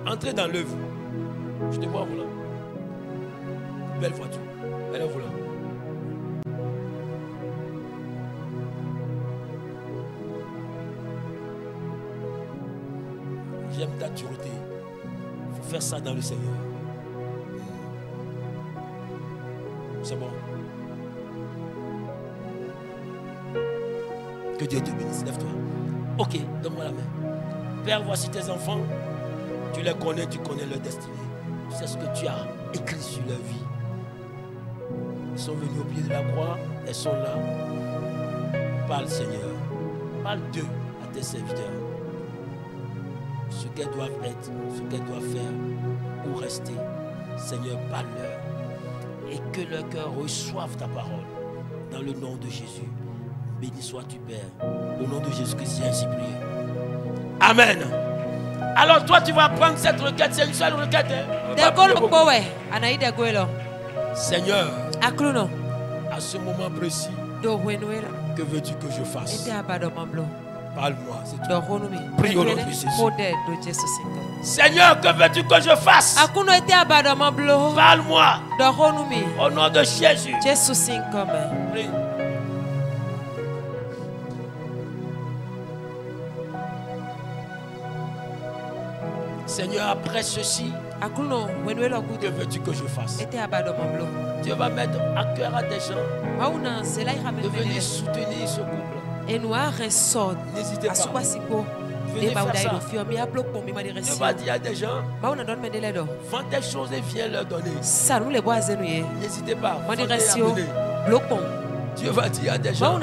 Entrez dans l'œuvre. Je te vois au volant. Belle voiture. Elle est au volant. J'aime ta dureté. Il faut faire ça dans le Seigneur. C'est bon. Que Dieu te bénisse. Lève-toi. Ok, donne-moi la main. Père, voici tes enfants. Tu les connais, tu connais leur destinée. Tu sais ce que tu as écrit sur leur vie. Ils sont venus au pied de la croix. Elles sont là. Parle, Seigneur. Parle d'eux à tes serviteurs. Ce qu'elles doivent être, ce qu'elles doivent faire ou rester. Seigneur, parle-leur. Et que leur cœur reçoive ta parole. Dans le nom de Jésus. Béni sois-tu, Père. Au nom de Jésus-Christ, j'ai ainsi prié. Amen. Alors toi, tu vas prendre cette requête. C'est une seule requête. Seigneur, à ce moment précis, que veux-tu que je fasse? Parle-moi, c'est tout. Prie au nom de Jésus. Seigneur, que veux-tu que je fasse? Parle-moi. Au nom de Jésus. Prie. Seigneur, après ceci, que veux-tu que je fasse? Dieu va mettre à cœur à des gens de venir soutenir ce couple. N'hésitez pas. Venez faire ça. Dieu va dire à des gens, vends des choses et viens leur donner. N'hésitez pas. Dieu va dire à des gens,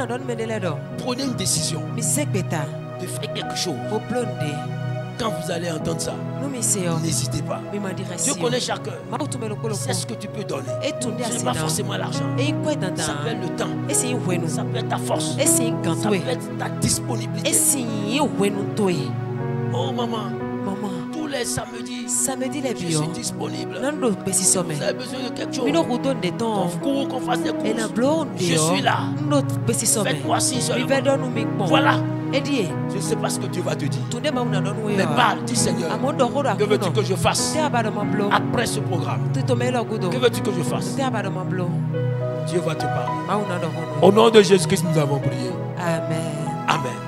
prenez une décision de faire quelque chose. Quand vous allez entendre ça, n'hésitez pas. Dieu connaît chacun. C'est ce que tu peux donner. Ce n'est pas forcément l'argent. Ça peut être le temps. Ça peut être ta force. Ça peut être ta disponibilité. Oh maman, tous les samedis, je suis disponible. Si vous avez besoin de quelque chose, qu'on fasse des courses, je suis là. Faites-moi ci seulement. Voilà. Je ne sais pas ce que Dieu va te dire. Mais parle, dis Seigneur, que veux-tu que je fasse après ce programme? Que veux-tu que je fasse? Dieu va te parler. Au nom de Jésus-Christ, nous avons prié. Amen. Amen.